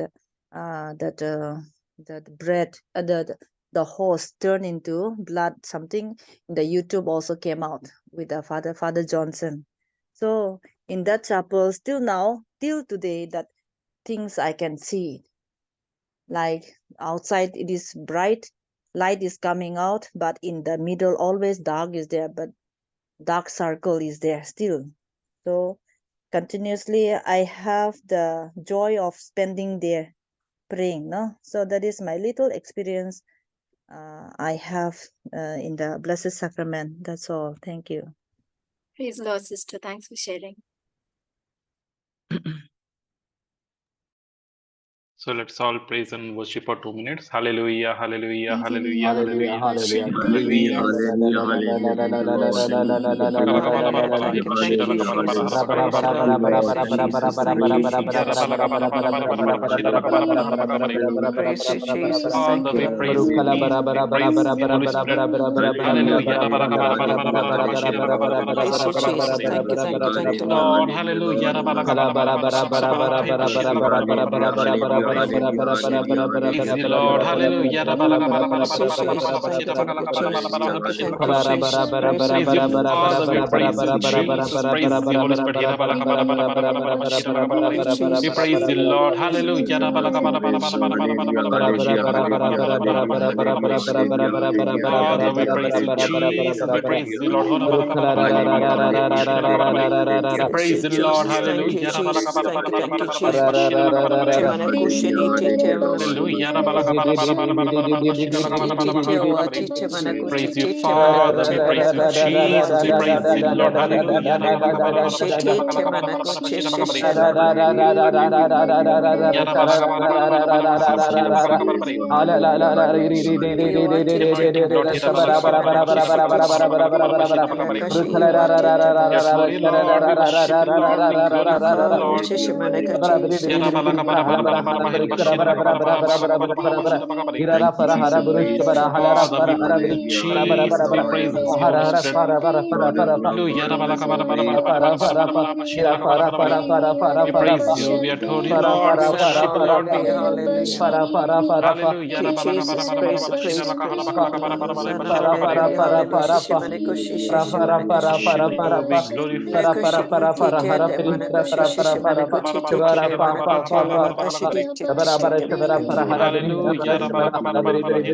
bread, the horse turned into blood. Something in the YouTube also came out with the Father Johnson. So in that chapel, still now, till today, that things I can see. Like outside it is bright, light is coming out, but in the middle always dark is there, but dark circle is there still. So continuously I have the joy of spending there praying, no? So that is my little experience I have in the Blessed Sacrament. That's all. Thank you. Praise the Lord, sister. Thanks for sharing. So let's all praise and worship for 2 minutes. Hallelujah, hallelujah, Thank you, hallelujah, Lord. hallelujah. Worship Hallelujah, hallelujah, Praise you, Jesus. Father, we praise you, we praise the Holy Spirit. Hallelujah. Praise you, Jesus. Thank you, Praise Lord. Lord, hallelujah. Praise the Lord, hallelujah. Praise you, Jesus. Thank you, Jesus. Thank you, Jesus. Praise Praise you, Father, we praise you, Jesus. Jesus. Praise the Holy Spirit. Praise We Jesus. praise the Lord, hallelujah. Father, we praise you, Jesus. We praise the Lord. We praise the Lord, Jesus. Thank you, hallelujah. Jesus. Thank you, Jesus. Praise you, Father. We praise you, Jesus. We praise you, Lord. Hallelujah. Yes, Holy Lord, we worship you, Lord, we glorify you, Lord. Praise you, Father, we praise you, Jesus, we praise you, Holy Spirit. We praise you, we adore you, Lord, we worship you, Lord, we hallelujah. Jesus, praise, praise, praise you, Jesus. Hallelujah, hallelujah. Shimane koshi, shimane koshi, Worship shimane you, we glorify you. Kitiende manakoshi shimane kochi titi manakitiende bashidite bashite manakatiende Hallelujah.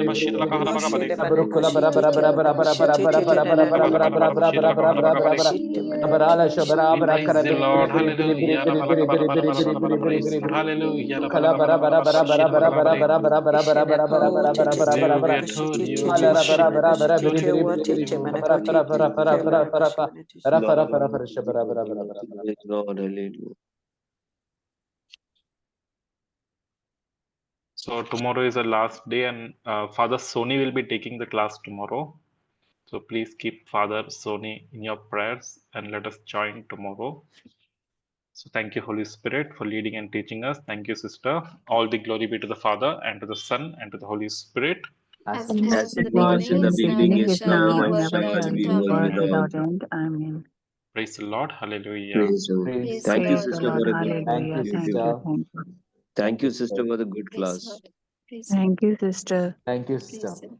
Moshele manakoshi titi manakoshi titi manakatiende bashite manakatiende We praise the Lord. Hallelujah. We praise the Lord. Hallelujah. Ishene ko titi We manakashi adore you. titi We worship manakashi you. titi watiti manakoti titi manakashi manakati Lord, hallelujah. So tomorrow is the last day, and Father Sony will be taking the class tomorrow. So please keep Father Sony in your prayers and let us join tomorrow. So thank you, Holy Spirit, for leading and teaching us. Thank you, sister. All the glory be to the Father and to the Son and to the Holy Spirit. As As it was in it the was in beginning, the is now, beginning, and is shall now, be, and world shall without be, end. world Amen. without end. Amen. Praise the Lord. Hallelujah. Praise the Lord. Praise Thank the you, Lord. sister, for a good, Hallelujah. Thank you. thank you, sister, for the good Praise the class. Lord. Praise the Lord. Thank you, sister. Praise the Lord.